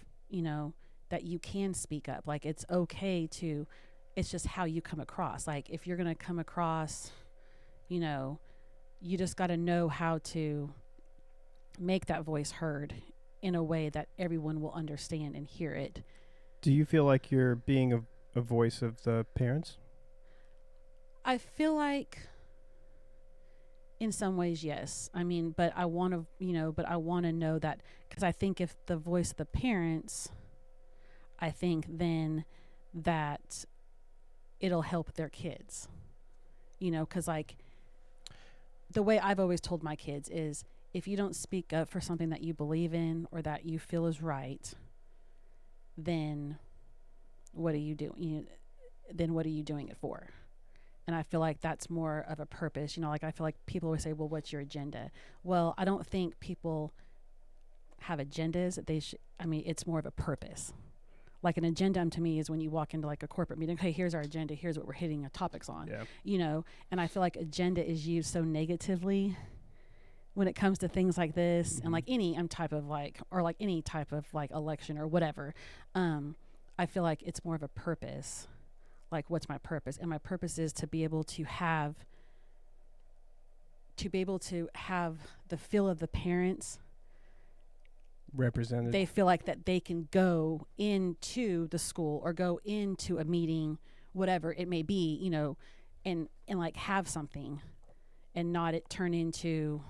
that you can speak up. Like it's okay to, it's just how you come across. Like if you're going to come across, you just got to know how to make that voice heard in a way that everyone will understand and hear it. Do you feel like you're being a voice of the parents? I feel like in some ways, yes. I mean, but I want to know that, because I think if the voice of the parents, I think then that it'll help their kids, because like the way I've always told my kids is, if you don't speak up for something that you believe in or that you feel is right, then what are you doing? Then what are you doing it for? And I feel like that's more of a purpose. Like I feel like people always say, well, what's your agenda? Well, I don't think people have agendas. It's more of a purpose. Like an agenda to me is when you walk into like a corporate meeting, hey, here's our agenda. Here's what we're hitting our topics on, and I feel like agenda is used so negatively when it comes to things like this, and like any type of like, or like any type of like election or whatever. I feel like it's more of a purpose. Like, what's my purpose? And my purpose is to be able to have the feel of the parents represented. They feel like that they can go into the school or go into a meeting, whatever it may be, and like have something, and not it turn into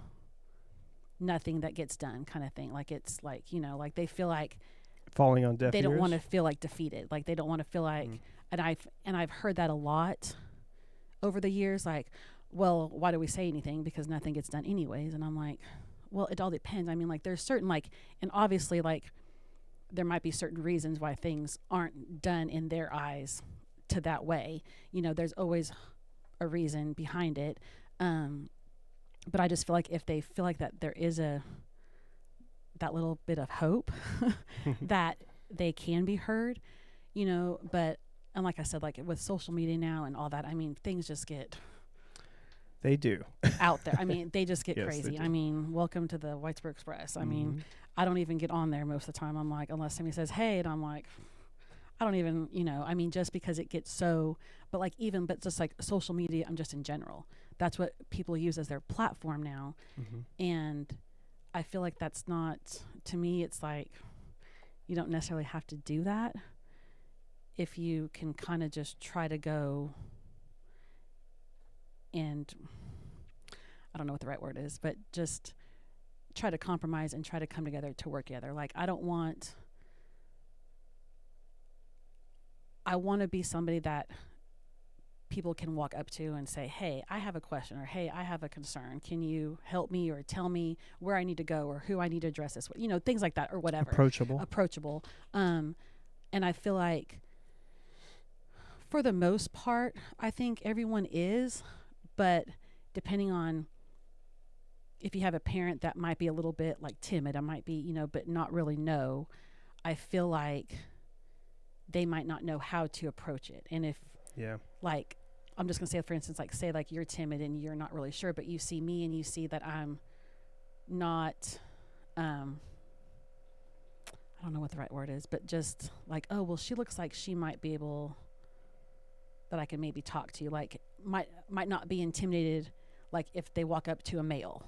nothing that gets done kind of thing. Like it's like, like they feel like falling on deaf they ears. don't want to feel like defeated. Like they don't want to feel like, and I've heard that a lot over the years. Like, well, why do we say anything? Because nothing gets done anyways. And I'm like, well, it all depends. I mean, like there's certain like, and obviously like there might be certain reasons why things aren't done in their eyes to that way. There's always a reason behind it. But I just feel like if they feel like that there is that little bit of hope that they can be heard, but, and like I said, like with social media now and all that, I mean, things just get They do. out there. I mean, they just get Yes, crazy. they do. I mean, welcome to the Whitesburg Express. I mean, I don't even get on there most of the time. I'm like, unless somebody says, hey, and I'm like, I don't even, I mean, just because it gets so, but just like social media, I'm just in general. That's what people use as their platform now. And I feel like that's not, to me, it's like, you don't necessarily have to do that if you can kind of just try to go and, I don't know what the right word is, but just try to compromise and try to come together to work together. Like, I want to be somebody that people can walk up to and say, hey, I have a question, or hey, I have a concern. Can you help me or tell me where I need to go or who I need to address this with? Things like that or whatever. Approachable. And I feel like for the most part, I think everyone is, but depending on if you have a parent that might be a little bit like timid, I might be, but not really know, I feel like they might not know how to approach it. And if, like, I'm just going to say, for instance, like, say, like, you're timid and you're not really sure, but you see me and you see that I'm not, I don't know what the right word is, but just like, oh, well, she looks like she might be able, that I can maybe talk to, like, might not be intimidated, like, if they walk up to a male.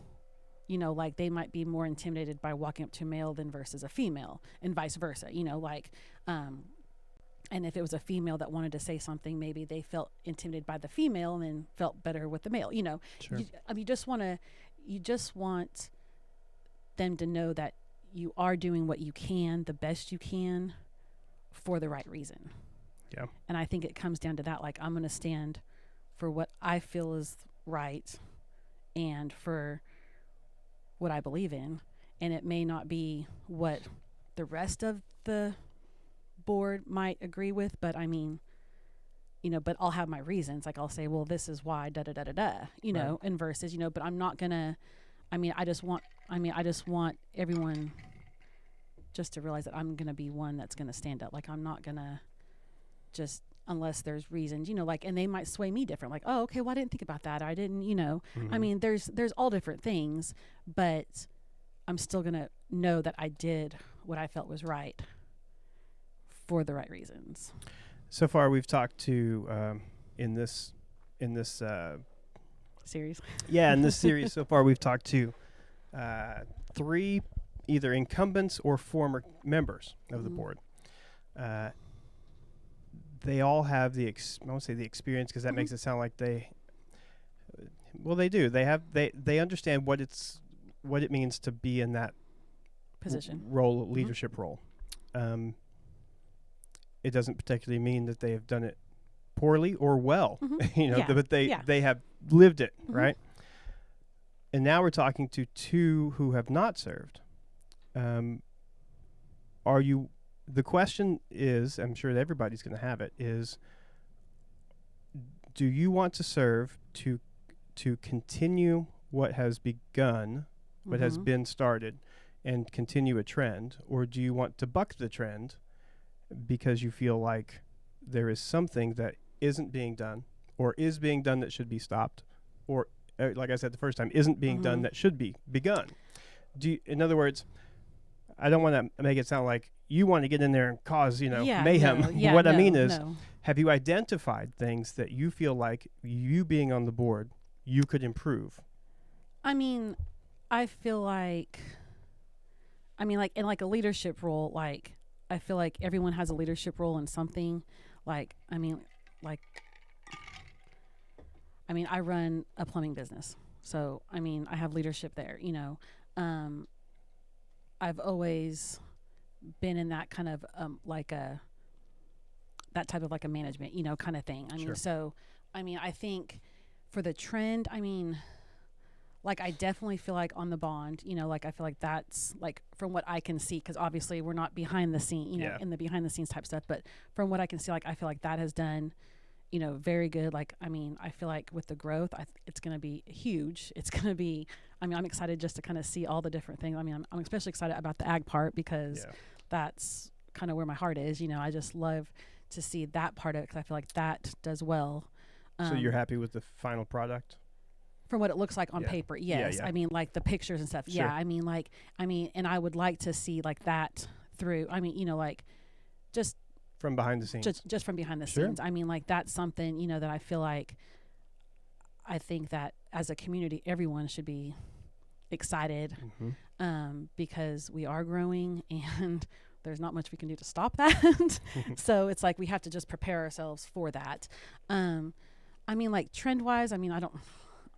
like they might be more intimidated by walking up to a male than versus a female, and vice versa, and if it was a female that wanted to say something, maybe they felt intimidated by the female and then felt better with the male. Sure. You just want them to know that you are doing what you can, the best you can, for the right reason. Yeah. And I think it comes down to that. Like, I'm going to stand for what I feel is right and for what I believe in. And it may not be what the rest of the board might agree with, but I mean, but I'll have my reasons. Like, I'll say, well, this is why, da da da da da, Right. and versus, but I'm not gonna. I just want everyone just to realize that I'm gonna be one that's gonna stand up. Like, I'm not gonna just, unless there's reasons, and they might sway me different. Like, oh, okay, well, I didn't think about that. I didn't, Mm-hmm. There's all different things, but I'm still gonna know that I did what I felt was right for the right reasons. So far, we've talked to in this Series. in this series so far we've talked to 3 either incumbents or former members of the board. They all have I won't say the experience because that makes it sound like they do. They understand what it means to be in that Position. role, leadership role. It doesn't particularly mean that they have done it poorly or well, but they have lived it, right? And now we're talking to 2 who have not served. The question is, I'm sure that everybody's going to have it, is do you want to serve to continue what has begun, what has been started, and continue a trend, or do you want to buck the trend because you feel like there is something that isn't being done or is being done that should be stopped, or like I said the first time, isn't being done that should be begun? In other words, I don't want to make it sound like you want to get in there and cause, mayhem. What I mean is, have you identified things that you feel like you being on the board, you could improve? I feel like, in like a leadership role, like, I feel like everyone has a leadership role in something. I run a plumbing business. So, I have leadership there, I've always been in that kind of, that type of like a management, kind of thing. Sure. I think for the trend, I definitely feel like on the bond, I feel like that's like from what I can see, because obviously we're not behind the scene, in the behind the scenes type stuff, but from what I can see, I feel like that has done, very good. I feel like with the growth, it's going to be huge. It's going to be, I'm excited just to kind of see all the different things. I'm especially excited about the ag part because that's kind of where my heart is. I just love to see that part of it because I feel like that does well. So you're happy with the final product? From what it looks like on paper, yes. Yeah. Like the pictures and stuff. Sure. Yeah, and I would like to see like that through. Just from behind the scenes. Just from behind the Sure. scenes. Like that's something, that I feel like I think that as a community, everyone should be excited because we are growing and there's not much we can do to stop that. So it's like we have to just prepare ourselves for that. Like trend wise, I don't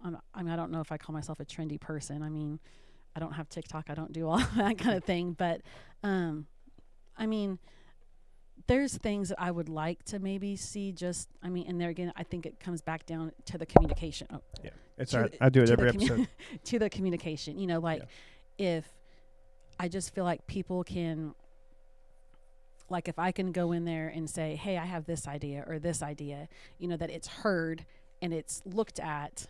know if I call myself a trendy person. I don't have TikTok. I don't do all that kind of thing. But, there's things that I would like to maybe see and there again, I think it comes back down to the communication. Oh, yeah. It's all right. I do it every episode. To the communication, if I just feel like people can, like if I can go in there and say, hey, I have this idea or this idea, that it's heard and it's looked at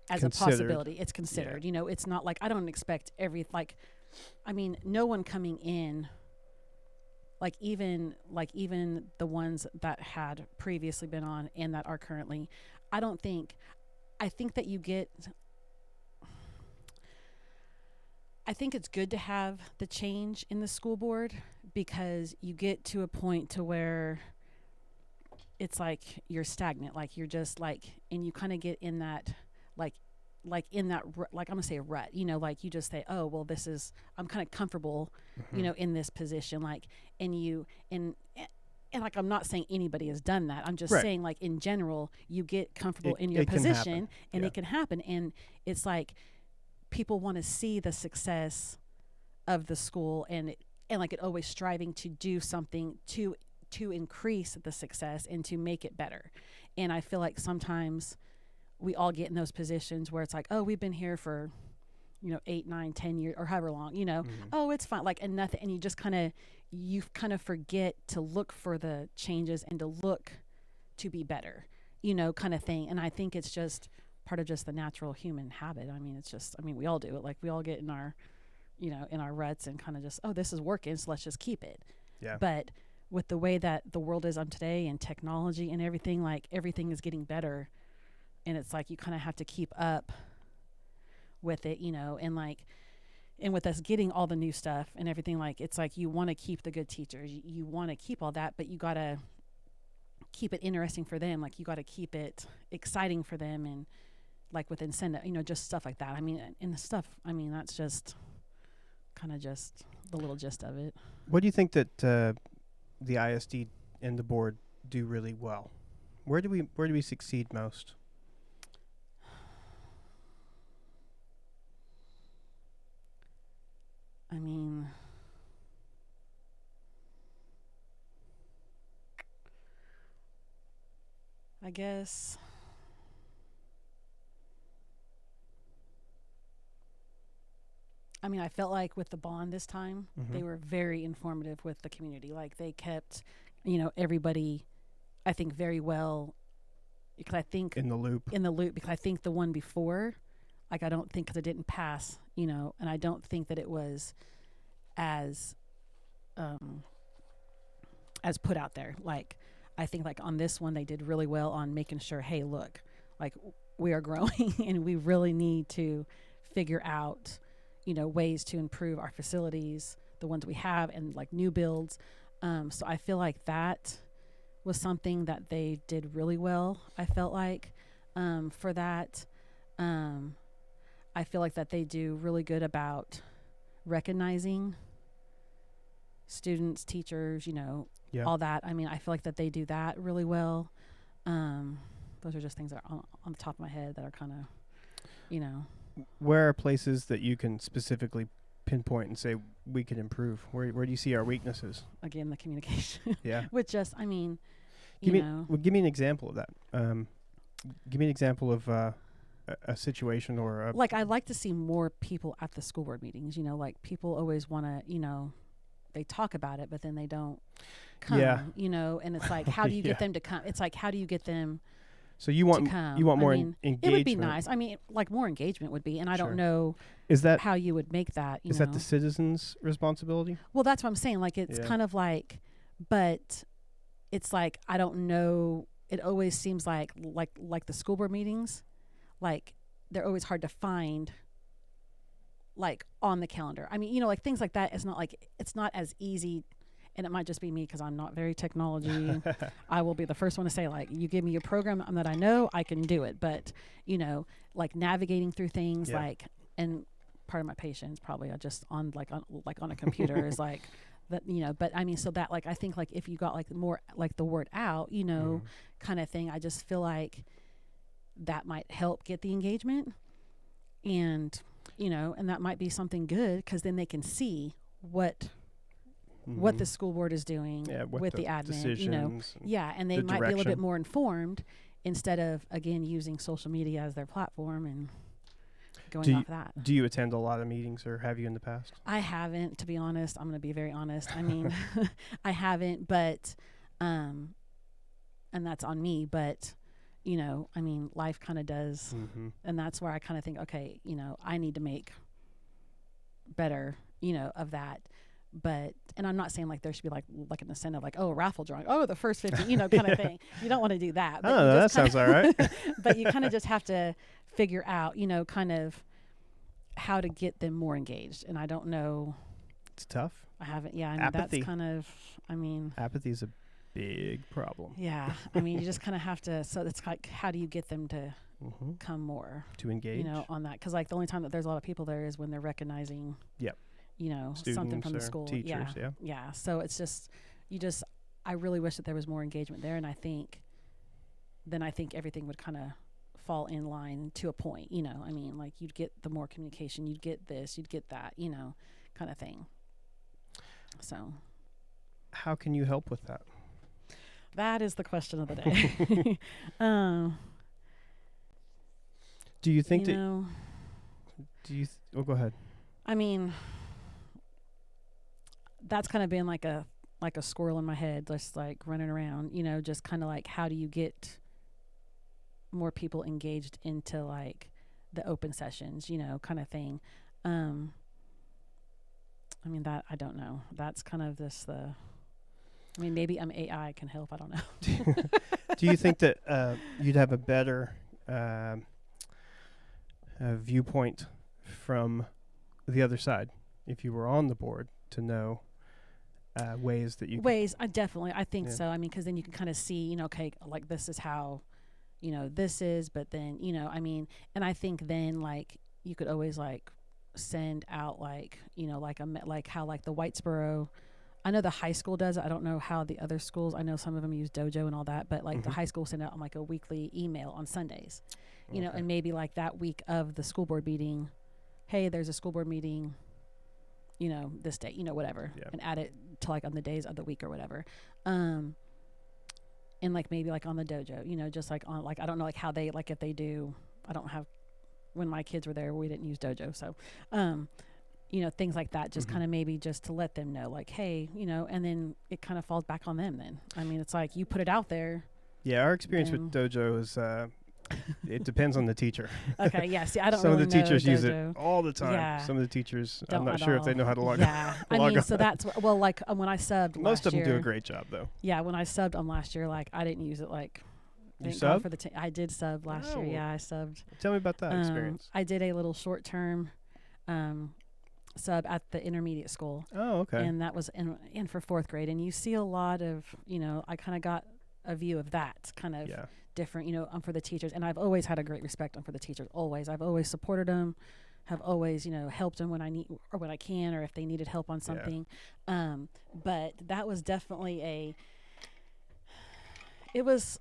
as a possibility. It's considered, it's not like I don't expect no one coming in, even the ones that had previously been on and that are currently, I think that I think it's good to have the change in the school board because you get to a point to where it's like you're stagnant, like you're just like, and you kind of get in that like in that like I'm gonna say a rut, like you just say, oh well, this is, I'm kind of comfortable, in this position, like, and you and like, I'm not saying anybody has done that. I'm just Right. saying, like, in general, you get comfortable It- in your it can position, happen. and Yeah. it can happen. And it's like people want to see the success of the school, and like it always striving to do something to increase the success and to make it better. And I feel like sometimes we all get in those positions where it's like, oh, we've been here for 8, 9, 10 years or however long, oh, it's fine, like, and nothing, and you kind of forget to look for the changes and to look to be better, kind of thing. And I think it's just part of just the natural human habit. I mean, it's just, I mean, we all do it. Like, we all get in our in our ruts and kind of just, oh, this is working, so let's just keep it. Yeah. But with the way that the world is on today and technology and everything, like, everything is getting better, and it's like you kind of have to keep up with it, and like, and with us getting all the new stuff and everything, like, it's like you want to keep the good teachers, you want to keep all that, but you got to keep it interesting for them, like you got to keep it exciting for them, and like with incentive, just stuff like that. I mean, and the stuff, I mean, that's just kind of just the little gist of it. What do you think that the ISD and the board do really well? Where do we succeed most? I mean, I guess I felt like with the bond this time, they were very informative with the community. Like, they kept, everybody, I think, very well, because I think In the loop. Because I think the one before, like, I don't think, because it didn't pass, and I don't think that it was as put out there. Like, I think, like, on this one, they did really well on making sure, hey, look, like, we are growing and we really need to figure out, ways to improve our facilities, the ones we have, and like new builds. So I feel like that was something that they did really well. I felt like for that. I feel like that they do really good about recognizing students, teachers, Yeah. all that. I mean, I feel like that they do that really well. Those are just things that are on the top of my head that are kind of, Where are places that you can specifically pinpoint and say we can improve? Where do you see our weaknesses? again, the communication. Yeah. With just, I mean, Give me an example of that. Give me an example of a situation or like, I'd like to see more people at the school board meetings. Like, people always want to, they talk about it, but then they don't come. Yeah. And it's like, how do you Yeah. get them to come? It's like, how do you get them So you to want come? more I mean, engagement. it would be nice. I mean, like, more engagement would be, and I Sure. don't know Is that how you would make that. is that the citizens' responsibility? Well, that's what I'm saying. Like, it's Yeah. kind of like, but it's like, I don't know. It always seems like the school board meetings, like, they're always hard to find, like, on the calendar. I mean, like, things like that. It's not as easy, and it might just be me because I'm not very technology. I will be the first one to say, like, you give me a program that I know, I can do it. But, like, navigating through things, Yeah. like, and part of my patience probably I just on a computer is like that, but I mean, so that, like, I think, like, if you got, like, more, like, the word out, kind of thing, I just feel like that might help get the engagement, and and that might be something good, because then they can see what the school board is doing, Yeah, what with the admin, decisions and yeah, and they the might be a little bit direction. more informed, instead of, again, using social media as their platform and going off that. Do you attend a lot of meetings, or have you in the past? I haven't, to be honest. I'm going to be very honest. I mean, I haven't, but, and that's on me, but, I mean, life kind of does. Mm-hmm. And that's where I kind of think, okay, I need to make better, of that. But, and I'm not saying, like, there should be like an incentive, like, oh, a raffle drawing, oh, the first 50, kind of thing. You don't want to do that. But Oh, that sounds all right. But you kind of just have to figure out, kind of how to get them more engaged. And I don't know. It's tough. I haven't. Yeah. I mean, Apathy. that's kind of, I mean. Apathy is Big problem. Yeah. I mean, you just kind of have to, so it's like, how do you get them to come more? To engage. You know, on that. Because, like, the only time that there's a lot of people there is when they're recognizing, Yep. you know, Students something from the or school. teachers, yeah. Yeah. So it's just, I really wish that there was more engagement there. And I think everything would kind of fall in line to a point, you know. I mean, like, you'd get the more communication, you'd get this, you'd get that, you know, kind of thing. So how can you help with that? that is the question of the day. Do you think you that know, go ahead. I mean, that's kind of been like a squirrel in my head, just like running around, you know, just kind of like, how do you get more people engaged into like the open sessions, you know, kind of thing. I mean, that, I don't know. That's kind of maybe AI can help. I don't know. Do you think that you'd have a better viewpoint from the other side if you were on the board to know ways that you I think so. I mean, because then you can kind of see, you know, okay, like, this is how, you know, this is, but then, you know, I mean, and I think then, like, you could always like send out, like, you know, like how like the Whitesboro, I know the high school does it. I don't know how the other schools, I know some of them use Dojo and all that, but like the high school send out like a weekly email on Sundays, you know, and maybe like that week of the school board meeting, hey, there's a school board meeting, you know, this day, you know, whatever, and add it to like on the days of the week or whatever. And like maybe like on the Dojo, you know, just like on, like, I don't know, like how they, like if they do, I don't have, when my kids were there, we didn't use Dojo. So, you know, things like that, just kind of maybe just to let them know, like, hey, you know, and then it kind of falls back on them then. I mean, it's like you put it out there. Yeah, our experience with Dojo is it depends on the teacher. Okay, yeah. See, I don't Some really of the teachers know use Dojo. it all the time. Yeah. Some of the teachers, Don't I'm not at sure if they all. know how to log Yeah, on. I mean, so that's well, like when I subbed Most last of them year, do a great job, though. Yeah, when I subbed on last year, like I didn't use it. Like, You thank God subbed? for the I did sub last year. Oh. Yeah, I subbed. Tell me about that experience. I did a little short term sub at the intermediate school. Oh, okay. And that was in for fourth grade. And you see a lot of, you know, I kind of got a view of that kind of different, you know, for the teachers. And I've always had a great respect for the teachers. Always. I've always supported them, have always, you know, helped them when I need or when I can, or if they needed help on something. But that was definitely it was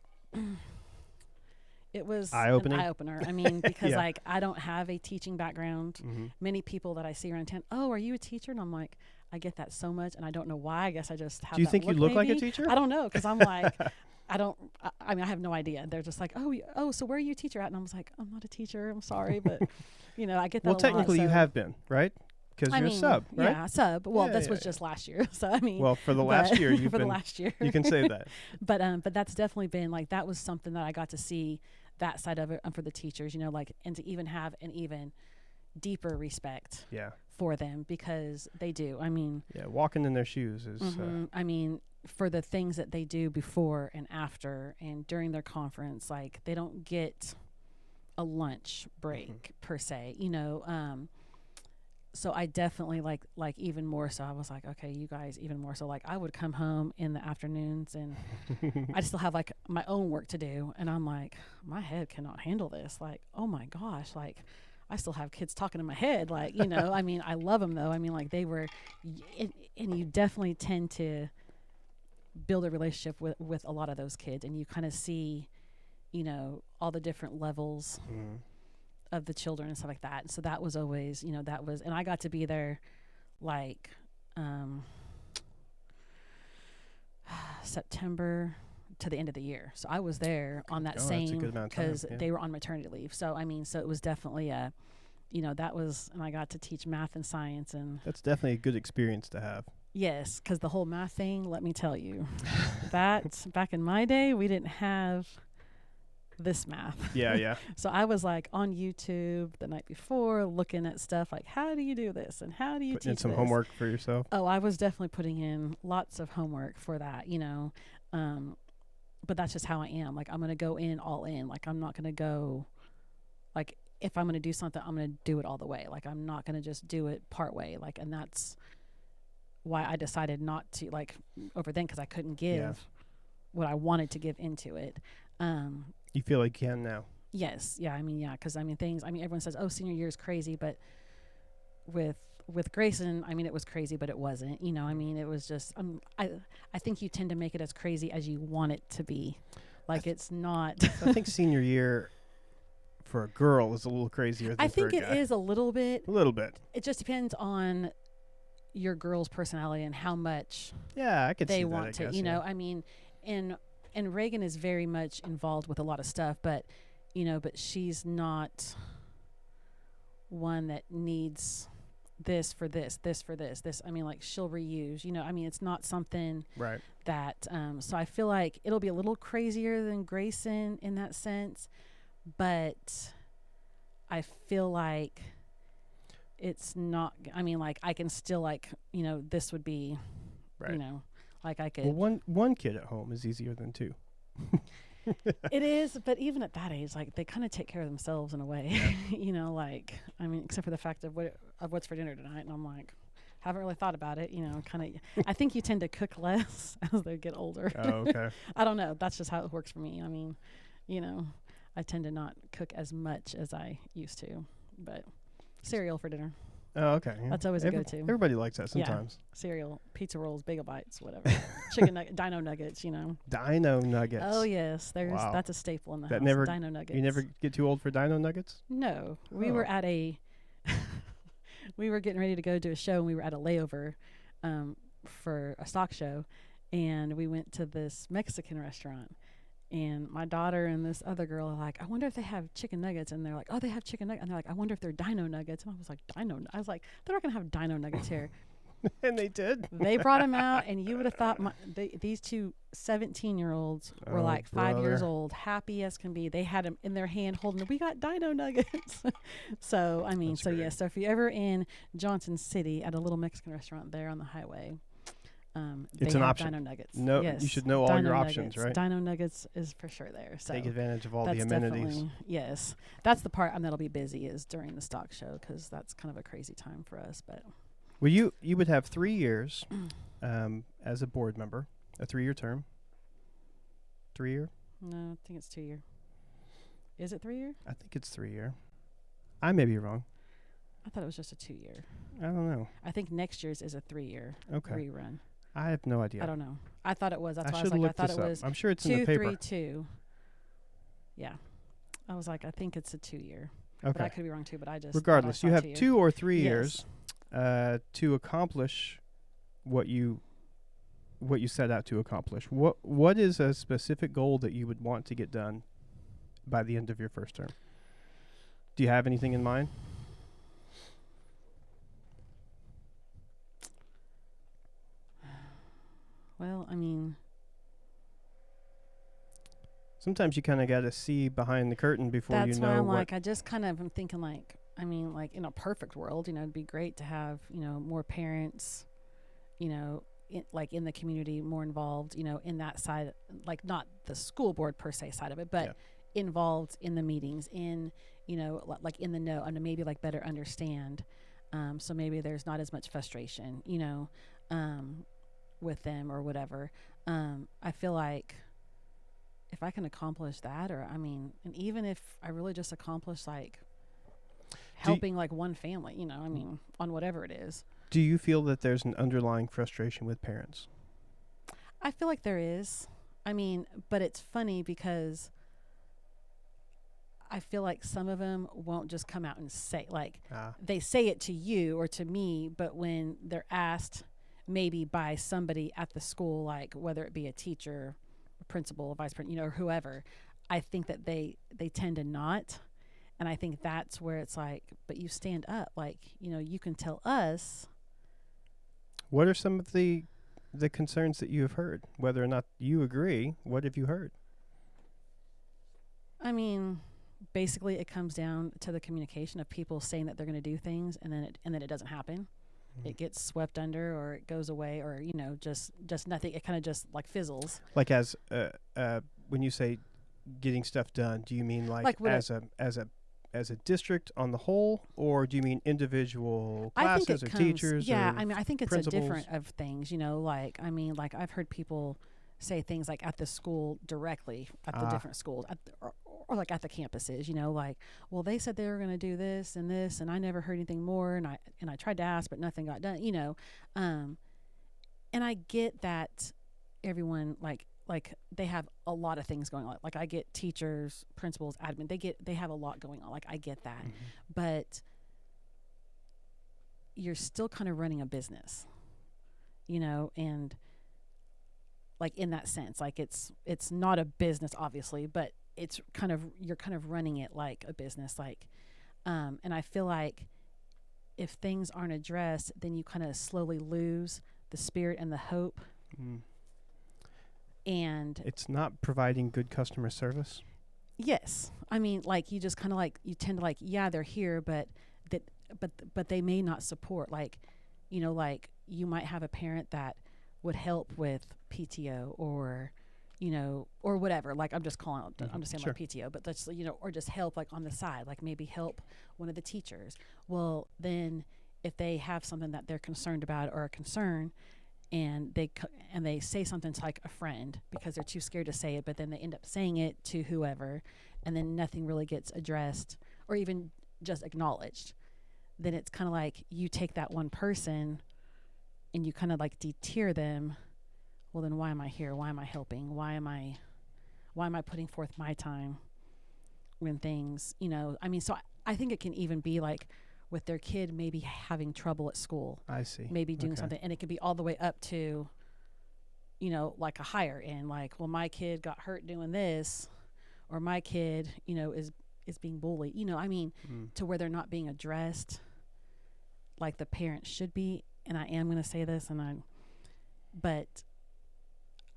eye-opening? an eye-opener. I mean, because like I don't have a teaching background. Many people that I see around town, oh, are you a teacher? And I'm like, I get that so much, and I don't know why. I guess I just have. Do you think you look like a teacher? I don't know, because I'm like, I mean, I have no idea. They're just like, oh, so where are you a teacher at? And I was like, I'm not a teacher. I'm sorry, but you know, I get that. Well, technically, you have been, right? Because you're a sub, right? Yeah, sub. Well, this was just last year. So I mean, well, for the last year, you've for been. The last year, you can say that. But that's definitely been like, that was something that I got to see, that side of it, for the teachers, you know, like, and to even have an even deeper respect for them, because they do. I mean, walking in their shoes is. I mean, for the things that they do before and after and during their conference, like they don't get a lunch break per se, you know. So I definitely like even more so, I was like, okay, you guys, even more so, like I would come home in the afternoons and I still have like my own work to do, and I'm like, my head cannot handle this. Like, oh my gosh, like I still have kids talking in my head, like, you know. I mean, I love them though. I mean, like they were, and you definitely tend to build a relationship with a lot of those kids, and you kind of see, you know, all the different levels of the children and stuff like that. And so that was always, you know, and I got to be there like September to the end of the year. So I was there on that same, because they were on maternity leave. So I mean, so it was definitely you know, that was, and I got to teach math and science, and that's definitely a good experience to have. Yes, because the whole math thing, let me tell you, that back in my day, we didn't have this math. Yeah. So I was like on YouTube the night before looking at stuff like, how do you do this and how do you putting teach in some this? Homework for yourself? Oh, I was definitely putting in lots of homework for that, you know. But that's just how I am. Like, I'm going to go in all in. Like, I'm not going to go, like, if I'm going to do something, I'm going to do it all the way. Like, I'm not going to just do it part way. Like, and that's why I decided not to, like, over then, because I couldn't give what I wanted to give into it. You feel like you can now? Yes. Yeah. I mean, yeah. Because everyone says, "Oh, senior year is crazy," but with Grayson, I mean, it was crazy, but it wasn't. You know, I mean, it was just. I think you tend to make it as crazy as you want it to be. Like it's not. I think senior year for a girl is a little crazier than I think for a it guy. is a little bit. A little bit. It just depends on your girl's personality and how much Yeah, I could see they that, want I to. guess, You know, yeah. I mean, and Reagan is very much involved with a lot of stuff, but but she's not one that needs this for this, this for this, this. I mean, like she'll reuse. You know, I mean, it's not something Right. that. So I feel like it'll be a little crazier than Grayson in that sense, but I feel like it's not. I mean, like I can still like this would be, Right. like I could. Well, one kid at home is easier than two. It is, but even at that age, like they kind of take care of themselves in a way, like I mean, except for the fact of what's for dinner tonight, and I'm like, haven't really thought about it, kind of. I think you tend to cook less as they get older. Oh, okay. I don't know. That's just how it works for me. I mean, I tend to not cook as much as I used to, but cereal for dinner. Oh, okay. Yeah. That's always a go-to. Everybody likes that Yeah. sometimes. Cereal, pizza rolls, bagel bites, whatever. Chicken dino nuggets, Dino nuggets. Oh yes, Wow. that's a staple in the That house. never- Dino nuggets. You never get too old for dino nuggets? No, we Oh. were at a. We were getting ready to go to a show, and we were at a layover for a stock show, and we went to this Mexican restaurant. And my daughter and this other girl are like, I wonder if they have chicken nuggets. And they're like, oh, they have chicken nuggets. And they're like, I wonder if they're dino nuggets. And I was like, I was like, they're not going to have dino nuggets here. And they did. They brought them out, and you would have thought these two 17-year-olds were Oh, like 5 years brother. old, happy as can be. They had them in their hand holding them. We got dino nuggets. So, I mean, That's so great. yes. So if you're ever in Johnson City at a little Mexican restaurant there on the highway, It's they an have option. Dino nuggets. No, Yes. you should know all Dino your options, nuggets. right? Dino nuggets is for sure there. So Take advantage of all that's the amenities. definitely, yes. That's the part that'll be busy is during the stock show, because that's kind of a crazy time for us. But Well, you would have 3 years as a board member, a 3-year term. 3-year? no, I think it's 2 year. Is it 3 year? I think it's 3-year. I may be wrong. I thought it was just a 2 year. I don't know. I think next year's is a 3 year Okay. rerun. I have no idea. I don't know. I thought it was. That's why I I was should like, I look thought this it up. was I'm sure it's in the 2, paper. 3, 2. Yeah. I was like, I think it's a 2 year. But I Okay. could be wrong too, but I just. Regardless, you thought I have saw 2 year. 2 or 3 Yes. years to accomplish what you set out to accomplish. What is a specific goal that you would want to get done by the end of your first term? Do you have anything in mind? Well, I mean, Sometimes you kind of got to see behind the curtain before that's you why know I'm what. like, I just kind of am thinking like, I mean, like in a perfect world, it'd be great to have, more parents, like in the community more involved, in that side, like not the school board per se side of it, but involved in the meetings, in, like in the know, and maybe like better understand. So maybe there's not as much frustration, with them or whatever. I feel like if I can accomplish that, or and even if I really just accomplish like helping like one family, on whatever it is. Do you feel that there's an underlying frustration with parents? I feel like there is. But it's funny because I feel like some of them won't just come out and say, like, they say it to you or to me, but when they're asked maybe by somebody at the school, like whether it be a teacher, a principal, a vice principal, or whoever, I think that they tend to not. And I think that's where it's like, but you stand up, like, you can tell us. What are some of the concerns that you have heard? Whether or not you agree, what have you heard? Basically it comes down to the communication of people saying that they're going to do things and then it doesn't happen. It gets swept under, or it goes away, or just nothing. It kind of just like fizzles. Like as when you say getting stuff done, do you mean like as a district on the whole, or do you mean individual classes I think or teachers? Yeah, or I think it's principals? a different of things. Like I've heard people say things like at the school directly at the different schools or like at the campuses, like, well, they said they were going to do this and I never heard anything more, and I tried to ask but nothing got done, and I get that everyone like they have a lot of things going on. Like I get teachers, principals, admin, they have a lot going on. Like I get that. Mm-hmm. But you're still kind of running a business, and like in that sense, like it's not a business obviously, but it's kind of, you're kind of running it like a business, like and I feel like if things aren't addressed, then you kind of slowly lose the spirit and the hope. Mm. And It's not providing good customer service. yes, I mean, like you just kind of like, you tend to like, yeah, they're here, but but they may not support, like, like you might have a parent that would help with PTO or or whatever, like I'm just calling out, I'm just saying Sure. like PTO, but that's, or just help like on the side, like maybe help one of the teachers. Well, then if they have something that they're concerned about or a concern, and they say something to like a friend because they're too scared to say it, but then they end up saying it to whoever, and then nothing really gets addressed or even just acknowledged, then it's kind of like you take that one person and you kind of like deter them. Well, then why am I here? Why am I helping? Why am I putting forth my time when things, I mean, so I think it can even be like with their kid maybe having trouble at school, I see. maybe doing Okay. something, and it could be all the way up to, like a higher end, like, well, my kid got hurt doing this, or my kid, is being bullied, I mean, to where they're not being addressed like the parents should be. And I am going to say this, but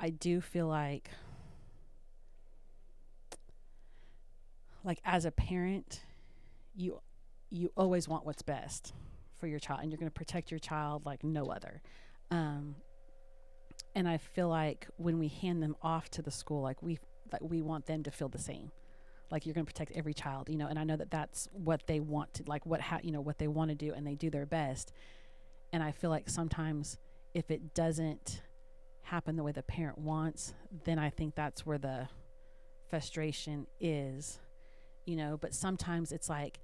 I do feel like as a parent, you always want what's best for your child, and you're going to protect your child like no other. And I feel like when we hand them off to the school, like we want them to feel the same. Like you're going to protect every child, and I know that that's what they want to, like what they want to do, and they do their best. And I feel like sometimes if it doesn't happen the way the parent wants, then I think that's where the frustration is, but sometimes it's like,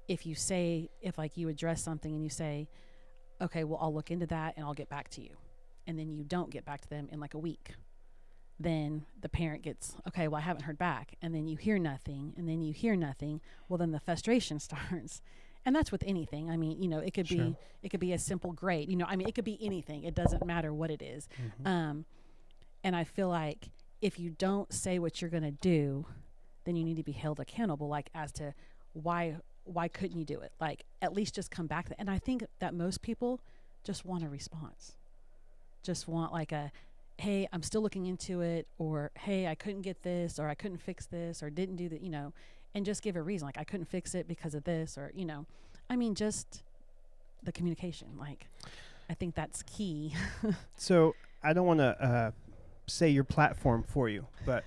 if you address something and you say, okay, well, I'll look into that and I'll get back to you, and then you don't get back to them in like a week, then the parent gets, okay, well, I haven't heard back, and then you hear nothing, and then you hear nothing. Well, then the frustration starts. And that's with anything. I mean, it could Sure. be a simple grade, I mean, it could be anything. It doesn't matter what it is. Mm-hmm. And I feel like if you don't say what you're going to do, then you need to be held accountable, like as to why couldn't you do it? Like at least just come back. And I think that most people just want a response, just want like a, hey, I'm still looking into it, or hey, I couldn't get this, or I couldn't fix this, or didn't do that, and just give a reason, like I couldn't fix it because of this, or I mean, just the communication. Like I think that's key. So I don't want to say your platform for you, but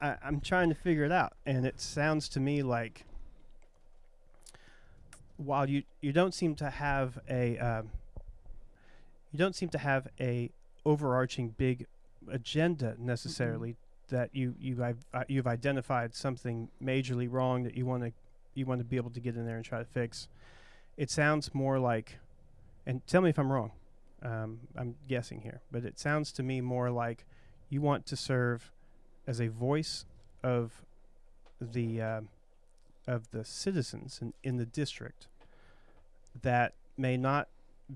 I'm trying to figure it out, and it sounds to me like while you don't seem to have a overarching big agenda necessarily, that you've identified something majorly wrong that you want to be able to get in there and try to fix. It sounds more like, and tell me if I'm wrong, I'm guessing here, but it sounds to me more like you want to serve as a voice of the citizens in the district that may not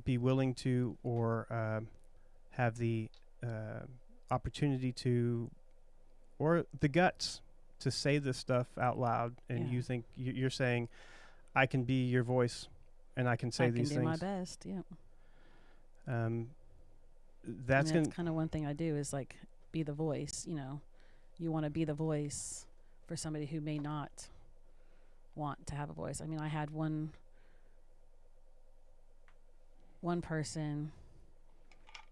be willing to or have the opportunity to, or the guts to say this stuff out loud. And Yeah. you think you're saying, I can be your voice and I can say these I can do things. my best. Yeah. That's that's kind of one thing I do is like be the voice. You want to be the voice for somebody who may not want to have a voice. I mean, I had one person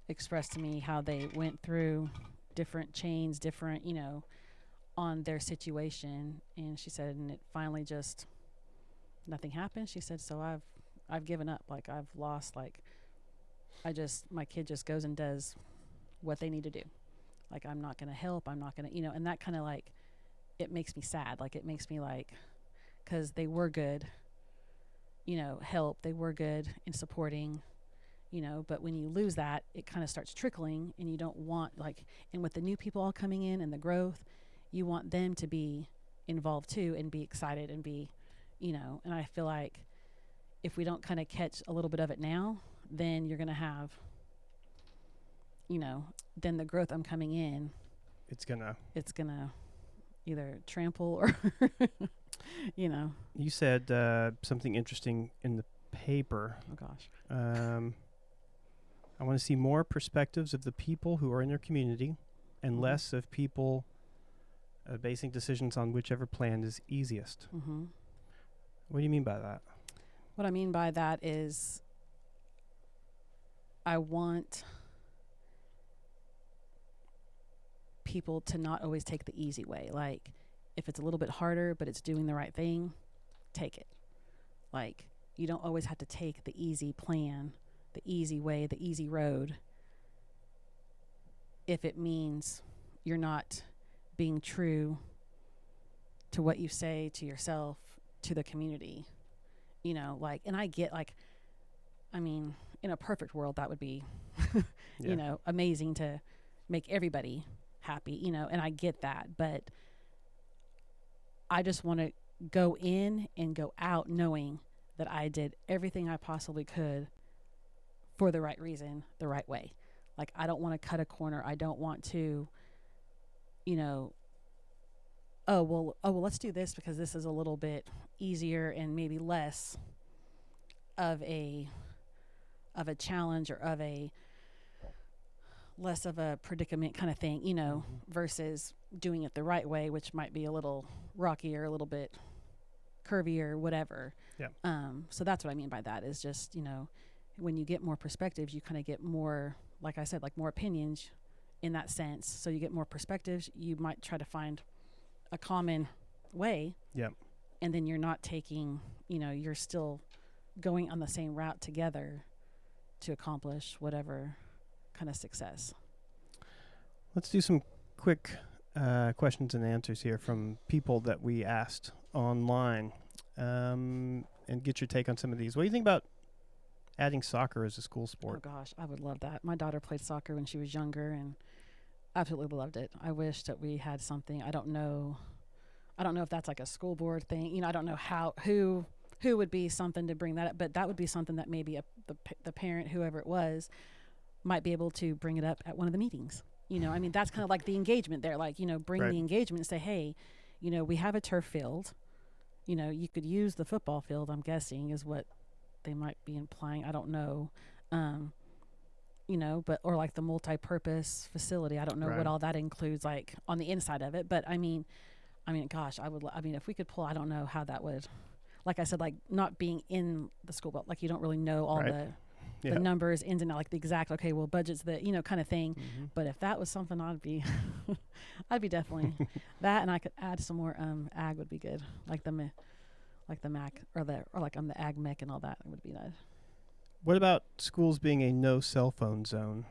express to me how they went through different chains, different, on their situation, and she said, and it finally just nothing happened. She said, so I've given up. Like I've lost. Like my kid just goes and does what they need to do. like I'm not going to help, I'm not going to, and that kind of like, it makes me sad. Like it makes me like, because they were good, help, they were good in supporting, but when you lose that, it kind of starts trickling, and you don't want like, and with the new people all coming in and the growth, you want them to be involved too and be excited and be, and I feel like if we don't kind of catch a little bit of it now, then you're going to have, then the growth I'm coming in, it's going to either trample or, You said something interesting in the paper. Oh, gosh. I want to see more perspectives of the people who are in their community and less of people basing decisions on whichever plan is easiest. Mm-hmm. What do you mean by that? What I mean by that is I want people to not always take the easy way. Like, if it's a little bit harder, but it's doing the right thing, take it. Like, you don't always have to take the easy plan, the easy way, the easy road, if it means you're not being true to what you say to yourself, to the community. And I get, like, I mean, in a perfect world, that would be, amazing to make everybody happy, and I get that. But I just want to go in and go out knowing that I did everything I possibly could for the right reason, the right way. Like, I don't want to cut a corner. I don't want to, let's do this because this is a little bit easier and maybe less of a challenge, or of a less of a predicament kind of thing, versus doing it the right way, which might be a little rockier, a little bit curvier, whatever. Yeah. So that's what I mean by that, is just, when you get more perspectives, you kind of get more, like I said, like more opinions in that sense. So you get more perspectives. You might try to find a common way. Yeah. And then you're not taking, you're still going on the same route together to accomplish whatever kind of success. Let's do some quick questions and answers here from people that we asked online, and get your take on some of these. What do you think about adding soccer as a school sport? Oh gosh, I would love that. My daughter played soccer when she was younger and absolutely loved it. I wish that we had something. I don't know if that's like a school board thing. I don't know who would be something to bring that up, but that would be something that maybe the parent, whoever it was, might be able to bring it up at one of the meetings. I mean, that's kind of like the engagement there. Like, bring Right. the engagement and say, hey, we have a turf field. You could use the football field, I'm guessing, is what they might be implying. I don't know. But, or like the multi-purpose facility. I don't know Right. what all that includes, like on the inside of it. But I mean, gosh, if we could pull, I don't know how that would, like I said, like not being in the school, but like you don't really know all Right. the numbers, ins and outs, like the exact, okay, well, budget's the, kind of thing. Mm-hmm. But if that was something, I'd be definitely that, and I could add some more ag would be good, like the Mac or like the ag mech and all that would be nice. What about schools being a no cell phone zone?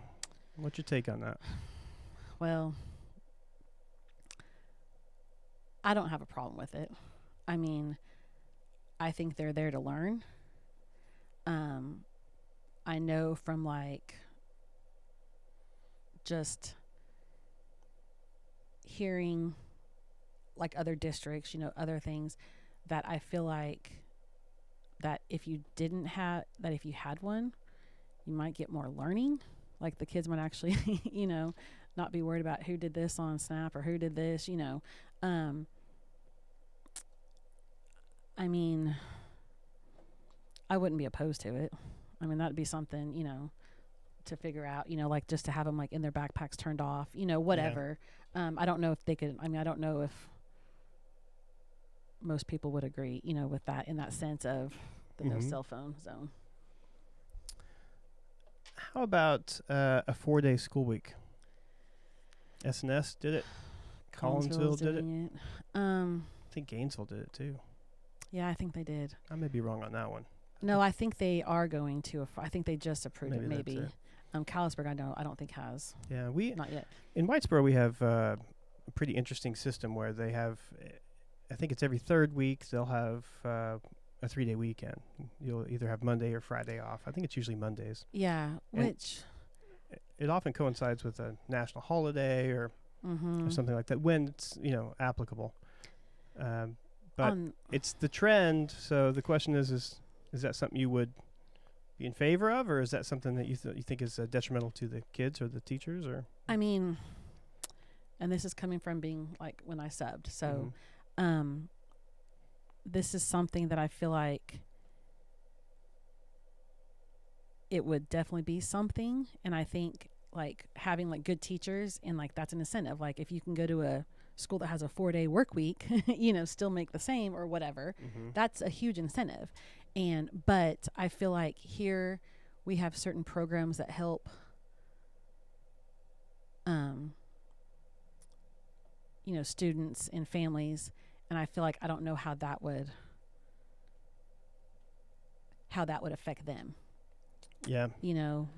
What's your take on that? Well, I don't have a problem with it. I mean, I think they're there to learn. I know from like just hearing like other districts, other things, that I feel like that if you had one, you might get more learning. Like the kids might actually, not be worried about who did this on Snap or who did this, I mean, I wouldn't be opposed to it. I mean, that'd be something, to figure out, like just to have them like in their backpacks turned off, whatever. Yeah. I don't know if they could, I don't know if most people would agree, with that, in that sense of the no cell phone zone. How about a 4-day school week? SNS did it. Collinsville did it. I think Gainesville did it too. Yeah, I think they did. I may be wrong on that one. No, I think they are going to. I think they just approved Maybe it. Maybe. that's Callisburg, I don't think has. Yeah, Not yet. in Whitesboro we have a pretty interesting system where they have, I think it's every third week they'll have a 3-day weekend. You'll either have Monday or Friday off. I think it's usually Mondays. Yeah, And which it often coincides with a national holiday or something like that when it's applicable. But it's the trend. So the question is that something you would be in favor of, or is that something that you think is detrimental to the kids or the teachers? Or I mean, and this is coming from being like when I subbed. So, this is something that I feel like it would definitely be something. And I think like having like good teachers and like that's an incentive. Like if you can go to a school that has a 4-day work week, still make the same or whatever, that's a huge incentive. But I feel like here we have certain programs that help, students and families. And I feel like I don't know how that would affect them. Yeah.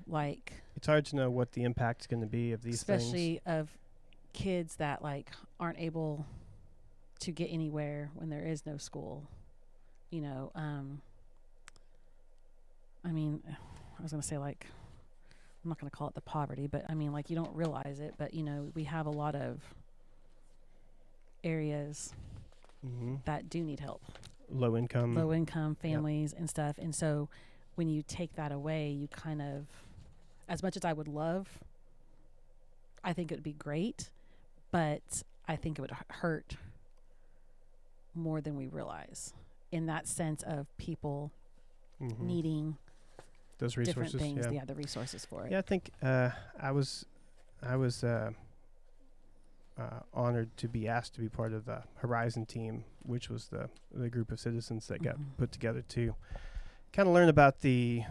Like it's hard to know what the impact's going to be of these especially things. of kids that like aren't able to get anywhere when there is no school. I mean, I was going to say like, I'm not going to call it the poverty, but I mean like you don't realize it, but we have a lot of areas that do need help. Low income families and stuff. And so when you take that away, you kind of, as much as I would love, I think it would be great, but I think it would hurt more than we realize in that sense of people needing those resources, different things. Yeah, the resources for it. Yeah, I think I was honored to be asked to be part of the Horizon team, which was the group of citizens that got put together to kind of learn about the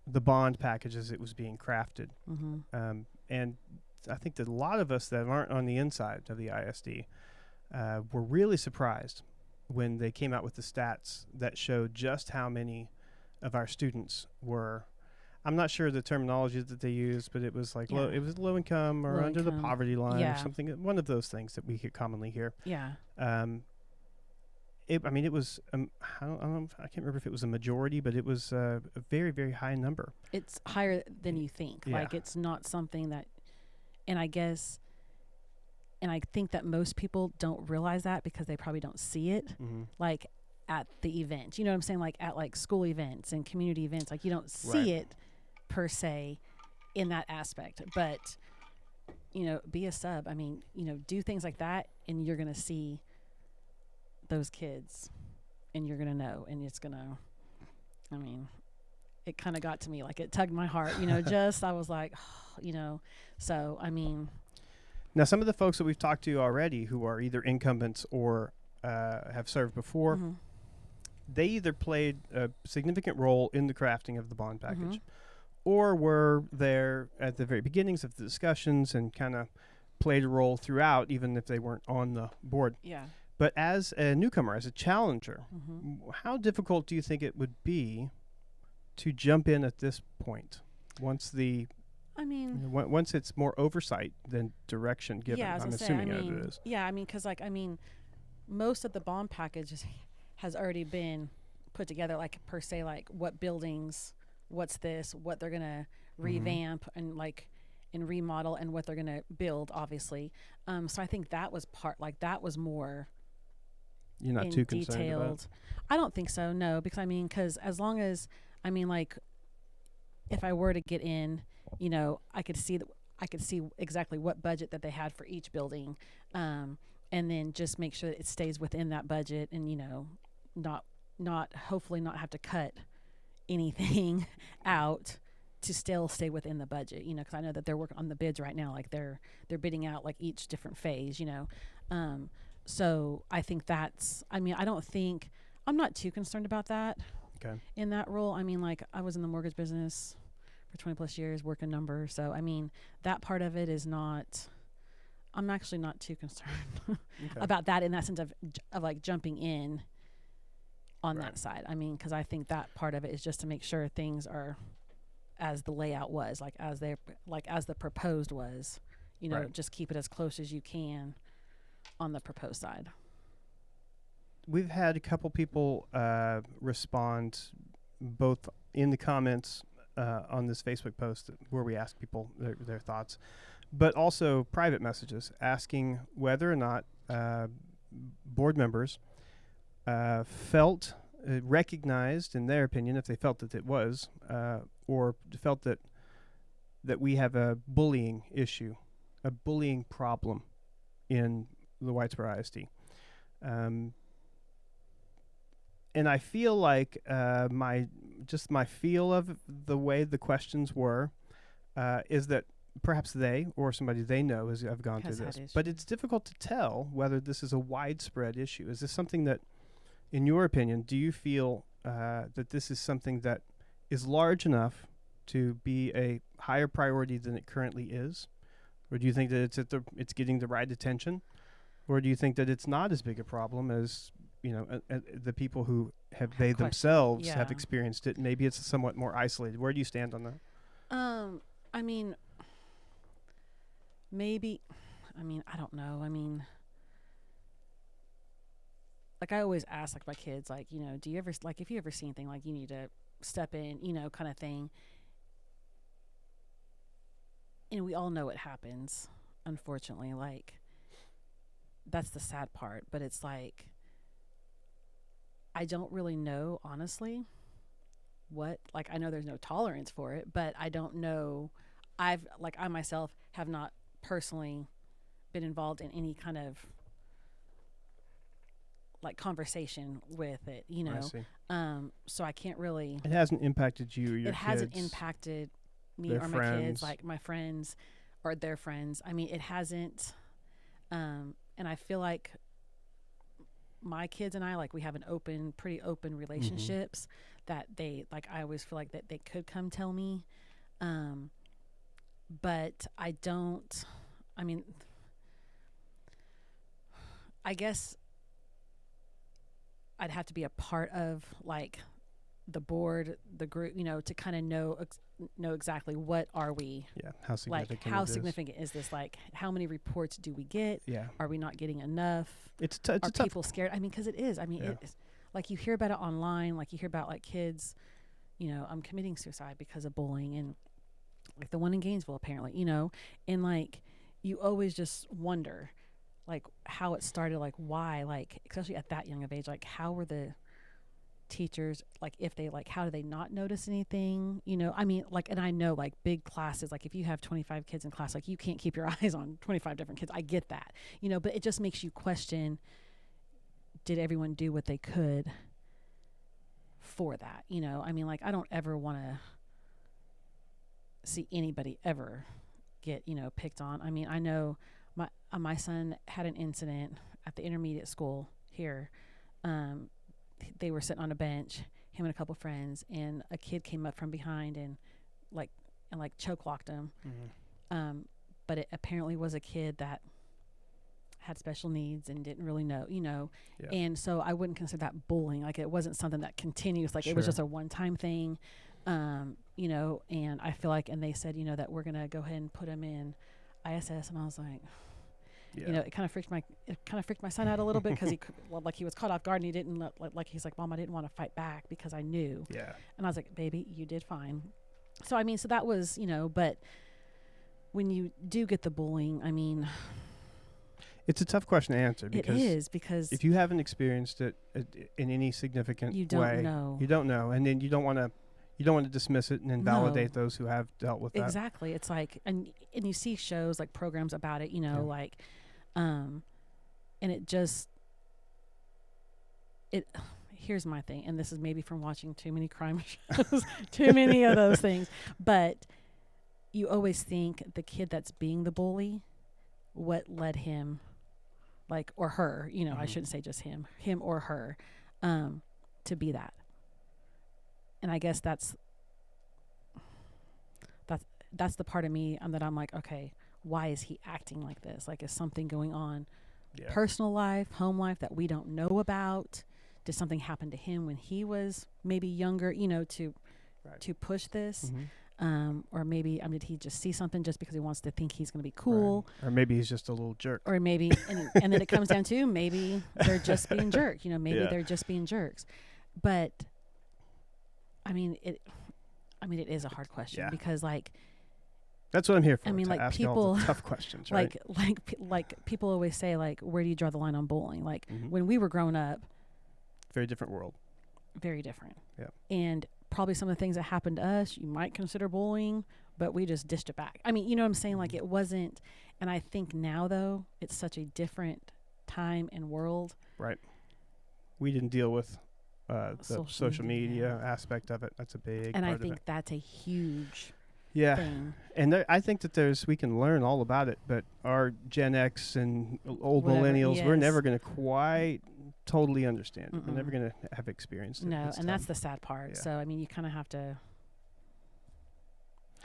bond package as it was being crafted. And I think that a lot of us that aren't on the inside of the ISD were really surprised when they came out with the stats that showed just how many of our students were, I'm not sure the terminology that they used, but it was like low income or under the poverty line or something. One of those things that we could commonly hear. Yeah. It was, I can't remember if it was a majority, but it was a very, very high number. It's higher than you think. Yeah. Like it's not something that, and I think that most people don't realize that because they probably don't see it. Like at the event, you know what I'm saying? Like at like school events and community events, like you don't see it per se in that aspect, but be a sub. I mean, do things like that and you're going to see those kids and you're going to know, and it's going to, it kind of got to me, like it tugged my heart, I was like, so, I mean. Now, some of the folks that we've talked to already who are either incumbents or have served before, they either played a significant role in the crafting of the bond package or were there at the very beginnings of the discussions and kind of played a role throughout, even if they weren't on the board. Yeah. But as a newcomer, as a challenger, how difficult do you think it would be to jump in at this point once once it's more oversight than direction given? Yeah, I'm assuming it is. Yeah, because most of the bond package has already been put together, like per se, like what buildings, what's this, what they're gonna revamp and remodel, and what they're gonna build, obviously. So I think that was that was more. You're not too concerned detailed. about it? I don't think so. No, because as long as if I were to get in, I could see exactly what budget that they had for each building, and then just make sure that it stays within that budget, and hopefully not have to cut anything out to still stay within the budget. Because I know that they're working on the bids right now, like they're bidding out like each different phase. So I think I'm not too concerned about that. Okay. In that role, I was in the mortgage business for 20 plus years, working numbers. So, that part of it is not, I'm actually not too concerned about that in that sense of like jumping in on that side. Because I think that part of it is just to make sure things are as the layout was, like as the proposed was, Right. just keep it as close as you can on the proposed side. We've had a couple people respond both in the comments on this Facebook post where we ask people their thoughts, but also private messages asking whether or not board members felt recognized, in their opinion, if they felt that it was, or felt that we have a bullying issue, a bullying problem in the Whitesboro ISD. And I feel like my feel of the way the questions were is that perhaps they or somebody they know have gone through this. But it's difficult to tell whether this is a widespread issue. Is this something that, in your opinion, do you feel that this is something that is large enough to be a higher priority than it currently is? Or do you think that it's getting the right attention? Or do you think that it's not as big a problem as the people who have they themselves have experienced it? Maybe it's somewhat more isolated. Where do you stand on that? I mean, maybe. I mean, I don't know. I mean, like I always ask, like my kids, like do you ever if you ever see anything like you need to step in, kind of thing. And we all know it happens, unfortunately. Like that's the sad part, but it's like I don't really know, honestly, what, like, I know there's no tolerance for it, but I don't know. I myself have not personally been involved in any kind of like conversation with it, I see. So I can't really. It hasn't impacted you or your kids. It hasn't impacted me or my kids, like my friends or their friends. I mean, it hasn't, and I feel like my kids and I, like, we have pretty open relationships that they, like, I always feel like that they could come tell me. But I don't, I mean, I guess I'd have to be a part of like the board, the group, to kind of know exactly what are we. Yeah. How significant how significant is this? Like, how many reports do we get? Yeah. Are we not getting enough? Are people scared? I mean, because it is. I mean, it's like you hear about it online, like you hear about like kids, I'm committing suicide because of bullying, and like the one in Gainesville apparently, and like you always just wonder like how it started, like why, like especially at that young of age, like how were the teachers, like if they, like how do they not notice anything, I mean, like, and I know like big classes, like if you have 25 kids in class, like you can't keep your eyes on 25 different kids. I get that, but it just makes you question, did everyone do what they could for that? I mean, like I don't ever want to see anybody ever get picked on. I mean, I know my son had an incident at the intermediate school here. They were sitting on a bench, him and a couple friends, and a kid came up from behind and choke locked him. But it apparently was a kid that had special needs and didn't really know, Yeah. And so I wouldn't consider that bullying. Like it wasn't something that continues. Like it was just a one-time thing. And I feel like, and they said, that we're gonna go ahead and put him in ISS, and I was like, it kind of freaked my son out a little bit because he was caught off guard and he didn't like he's like, Mom, I didn't want to fight back because I knew. Yeah. And I was like, baby, you did fine. So I mean, so that was, but when you do get the bullying, I mean, it's a tough question to answer because it is, because if you haven't experienced it in any significant way, you don't know, and then you don't want to dismiss it and invalidate those who have dealt with that. Exactly. It's like, and you see shows, like programs about it, like, and here's my thing, and this is maybe from watching too many crime shows, too many of those things, but you always think the kid that's being the bully, what led him, like, or her, I shouldn't say just him or her, to be that. And I guess that's the part of me that I'm like, okay, why is he acting like this? Like, is something going on, personal life, home life, that we don't know about? Did something happen to him when he was maybe younger, to push this? Or maybe, did he just see something just because he wants to think he's going to be cool? Right. Or maybe he's just a little jerk. Or maybe, and then it comes down to maybe they're just being jerks. Maybe they're just being jerks. But it is a hard question because that's what I'm here for. to ask people, all the tough questions, right? like people always say, where do you draw the line on bullying? Mm-hmm. When we were growing up, very different world. Very different. Yeah. And probably some of the things that happened to us, you might consider bullying, but we just dished it back. You know what I'm saying? Mm-hmm. It wasn't. And I think now, though, it's such a different time and world. Right. We didn't deal with the social media aspect of it. That's a big and part I of think it. that's a huge thing. And I think that we can learn all about it, but our Gen X and old millennials, we're never going to quite totally understand it. We're never going to have experienced it. No, and that's the sad part. Yeah. So, you kind of have to,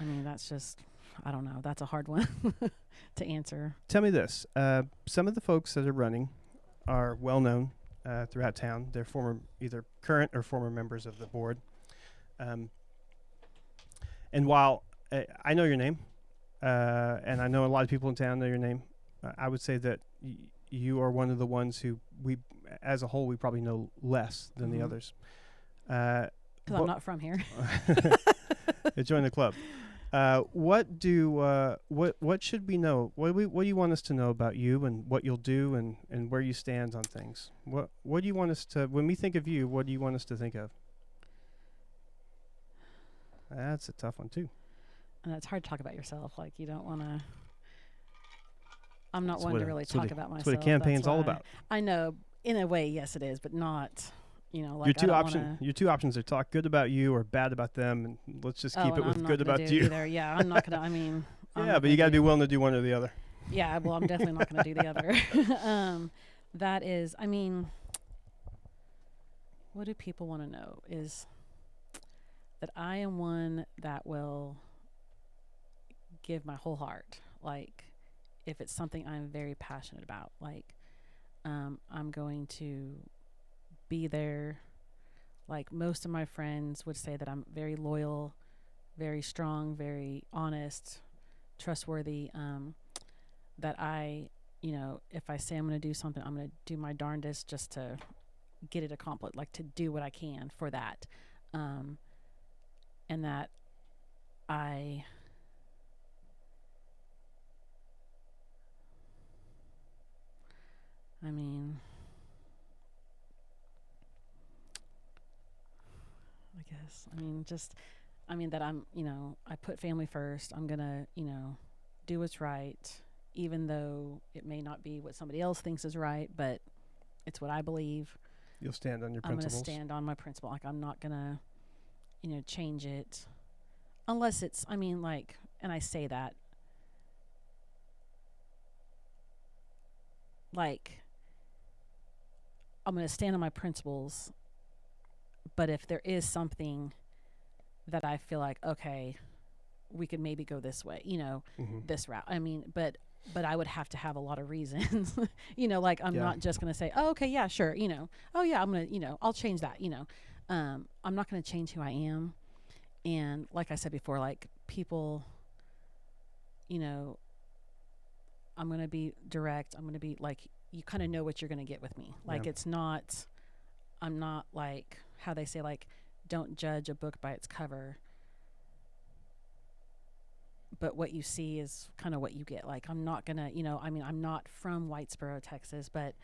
that's just, I don't know. That's a hard one to answer. Tell me this. Some of the folks that are running are well-known throughout town. They're either current or former members of the board. And while I know your name, and I know a lot of people in town know your name, I would say that you are one of the ones who as a whole, we probably know less than the others. Because I'm not from here. Join the club. What should we know? What do you want us to know about you and what you'll do and where you stand on things? What do you want us to, when we think of you, what do you want us to think of? That's a tough one too. And it's hard to talk about yourself. You don't want to. I'm not one to really talk about myself. That's what a campaign's all about. I know, in a way, yes, it is, but not. Your two options are talk good about you or bad about them, and let's just keep it with good about you. Either. Yeah, I'm not gonna. Yeah, but you got to be willing to do one or the other. Yeah, well, I'm definitely not going to do the other. That is, what do people want to know is that I am one that will give my whole heart. If it's something I'm very passionate about, I'm going to be there. Most of my friends would say that I'm very loyal, very strong, very honest, trustworthy, that I, if I say I'm going to do something, I'm going to do my darndest just to get it accomplished, to do what I can for that. And that I guess, that I'm, I put family first. I'm going to, do what's right, even though it may not be what somebody else thinks is right, but it's what I believe. You'll stand on your principles. I'm going to stand on my principle. I'm not going to, change it unless it's, and I say that, I'm going to stand on my principles, but if there is something that I feel okay, we could maybe go this way, this route. But I would have to have a lot of reasons, I'm not just going to say, oh, okay, yeah, sure. Oh yeah, I'm going to, I'll change that, I'm not going to change who I am. And like I said before, people, I'm going to be direct. I'm going to be you kind of know what you're going to get with me. It's not, I'm not how they say, don't judge a book by its cover. But what you see is kind of what you get. I'm not going to, I'm not from Whitesboro, Texas, but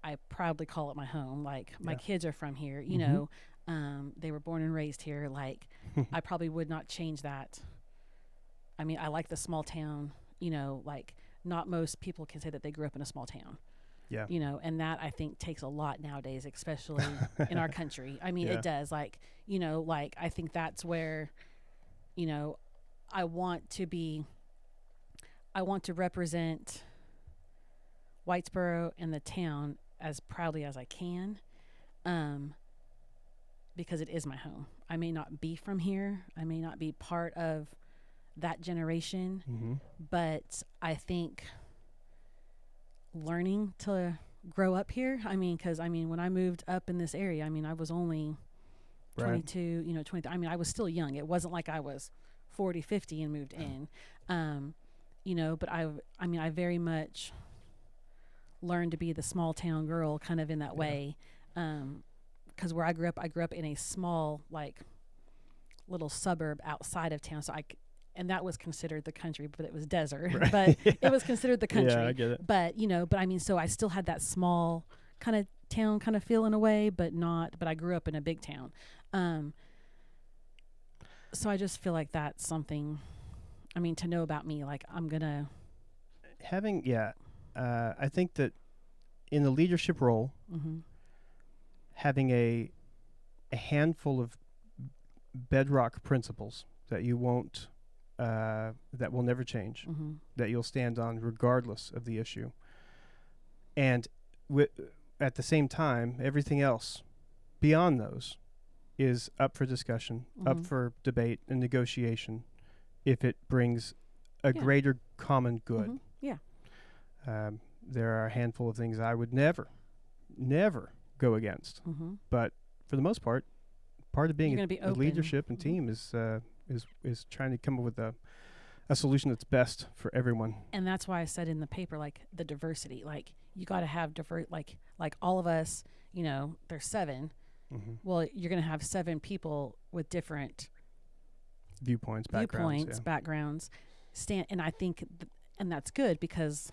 I proudly call it my home. My kids are from here, you know, they were born and raised here. I probably would not change that. I like the small town, not most people can say that they grew up in a small town. Yeah. And that I think takes a lot nowadays, especially in our country. It does. I think that's where, I want to represent Whitesboro and the town as proudly as I can, because it is my home. I may not be from here. I may not be part of that generation, but I think learning to grow up here, because when I moved up in this area, I was only Right. 22, 23. I mean, I was still young. It wasn't like I was 40, 50 and moved in. But I very much learned to be the small town girl kind of in that way. Because where I grew up in a small, like, little suburb outside of town. And that was considered the country, but it was desert. Right. But it was considered the country. Yeah, I get it. But I mean, so I still had that small kind of town kind of feel in a way, but I grew up in a big town. So I just feel like that's something, I mean, to know about me, like I'm going to. I think that in the leadership role, having a handful of bedrock principles that you won't, that will never change, that you'll stand on regardless of the issue. And at the same time, everything else beyond those is up for discussion, up for debate and negotiation if it brings a greater common good. There are a handful of things I would never go against. But for the most part of being a leadership and team is trying to come up with a solution that's best for everyone. And that's why I said in the paper, like, the diversity, like, you got to have like all of us, there's 7. Well, you're going to have 7 people with different viewpoints, backgrounds, and I think, and that's good because,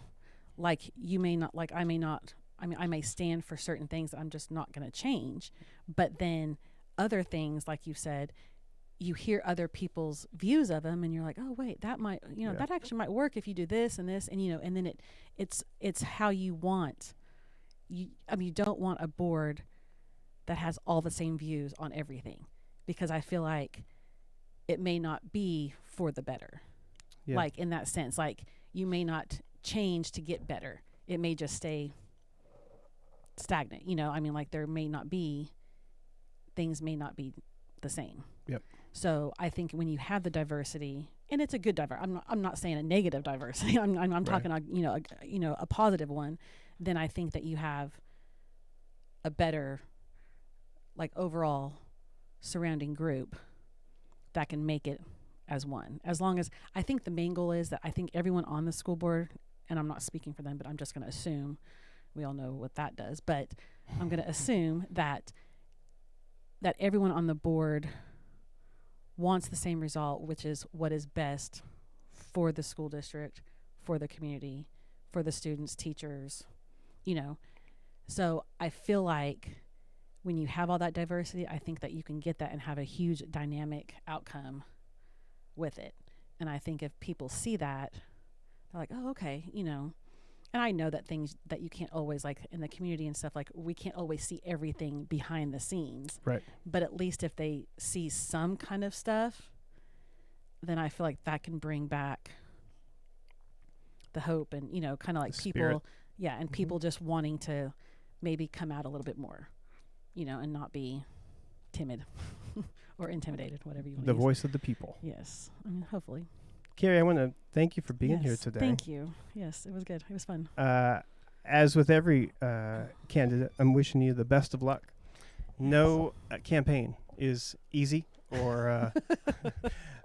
like, you may not, like, I may stand for certain things that I'm just not going to change, but then other things, like you said, you hear other people's views of them and you're like, oh wait, that might, that actually might work if you do this and this, and and then it's how you want. You don't want a board that has all the same views on everything, because I feel like it may not be for the better. Like, in that sense, like, you may not change to get better. It may just stay stagnant. Like, there may not be, things may not be the same. So I think when you have the diversity, and it's a good diversity, I'm not saying a negative diversity. I'm talking a positive one. Then I think that you have a better, like, overall surrounding group that can make it as one. As long as, I think the main goal is that I think everyone on the school board, and I'm not speaking for them, but I'm just going to assume, we all know what that does, but I'm going to assume that everyone on the board wants the same result, which is what is best for the school district, for the community, for the students, teachers, So I feel like when you have all that diversity, I think that you can get that and have a huge dynamic outcome with it. And I think if people see that, they're like, oh, okay, And I know that things that you can't always, like, in the community and stuff, like, we can't always see everything behind the scenes. Right. But at least if they see some kind of stuff, then I feel like that can bring back the hope and, kind of like people. Spirit. Yeah. And people just wanting to maybe come out a little bit more, and not be timid or intimidated, whatever you want to use. The voice of the people. Yes. Hopefully. Keri, I want to thank you for being here today. Thank you. Yes, it was good. It was fun. As with every candidate, I'm wishing you the best of luck. No campaign is easy, or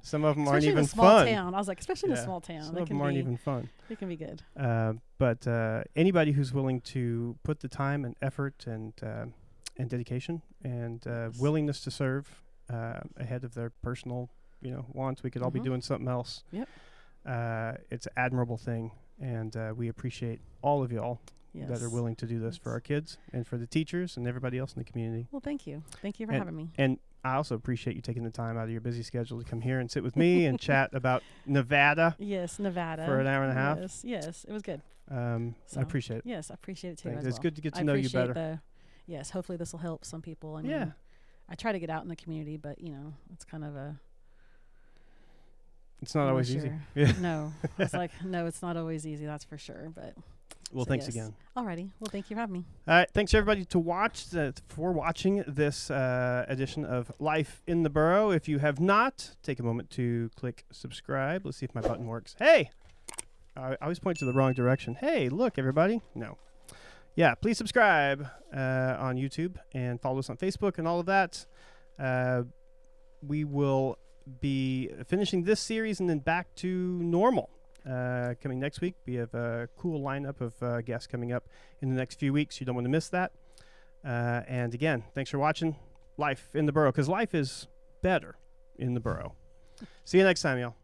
some of them aren't even especially in a small fun. town. I was like, especially in a small town. Some of them aren't even fun. It can be good. But anybody who's willing to put the time and effort and dedication and willingness to serve ahead of their personal wants, we could all be doing something else. Yep. It's an admirable thing, and we appreciate all of y'all that are willing to do this for our kids and for the teachers and everybody else in the community. Well, thank you. Thank you for having me. And I also appreciate you taking the time out of your busy schedule to come here and sit with me and chat about Nevada. Yes, Nevada. For an hour and a half. Yes, it was good. I appreciate it. Yes, I appreciate it too. It's good to get to know you better. Yes, hopefully this will help some people. I mean, I try to get out in the community, but it's kind of a. It's not always easy. Yeah. No, it's like, no, it's not always easy. That's for sure. But well, thanks again. Alrighty. Well, thank you for having me. All right. Thanks everybody for watching this edition of Life in the Borough. If you have not, take a moment to click subscribe. Let's see if my button works. Hey, I always point to the wrong direction. Hey, look, everybody. No. Yeah, please subscribe on YouTube and follow us on Facebook and all of that. we will be finishing this series and then back to normal. Coming next week, we have a cool lineup of guests coming up in the next few weeks. You don't want to miss that. And again, thanks for watching Life in the Borough, because life is better in the Borough. See you next time, y'all.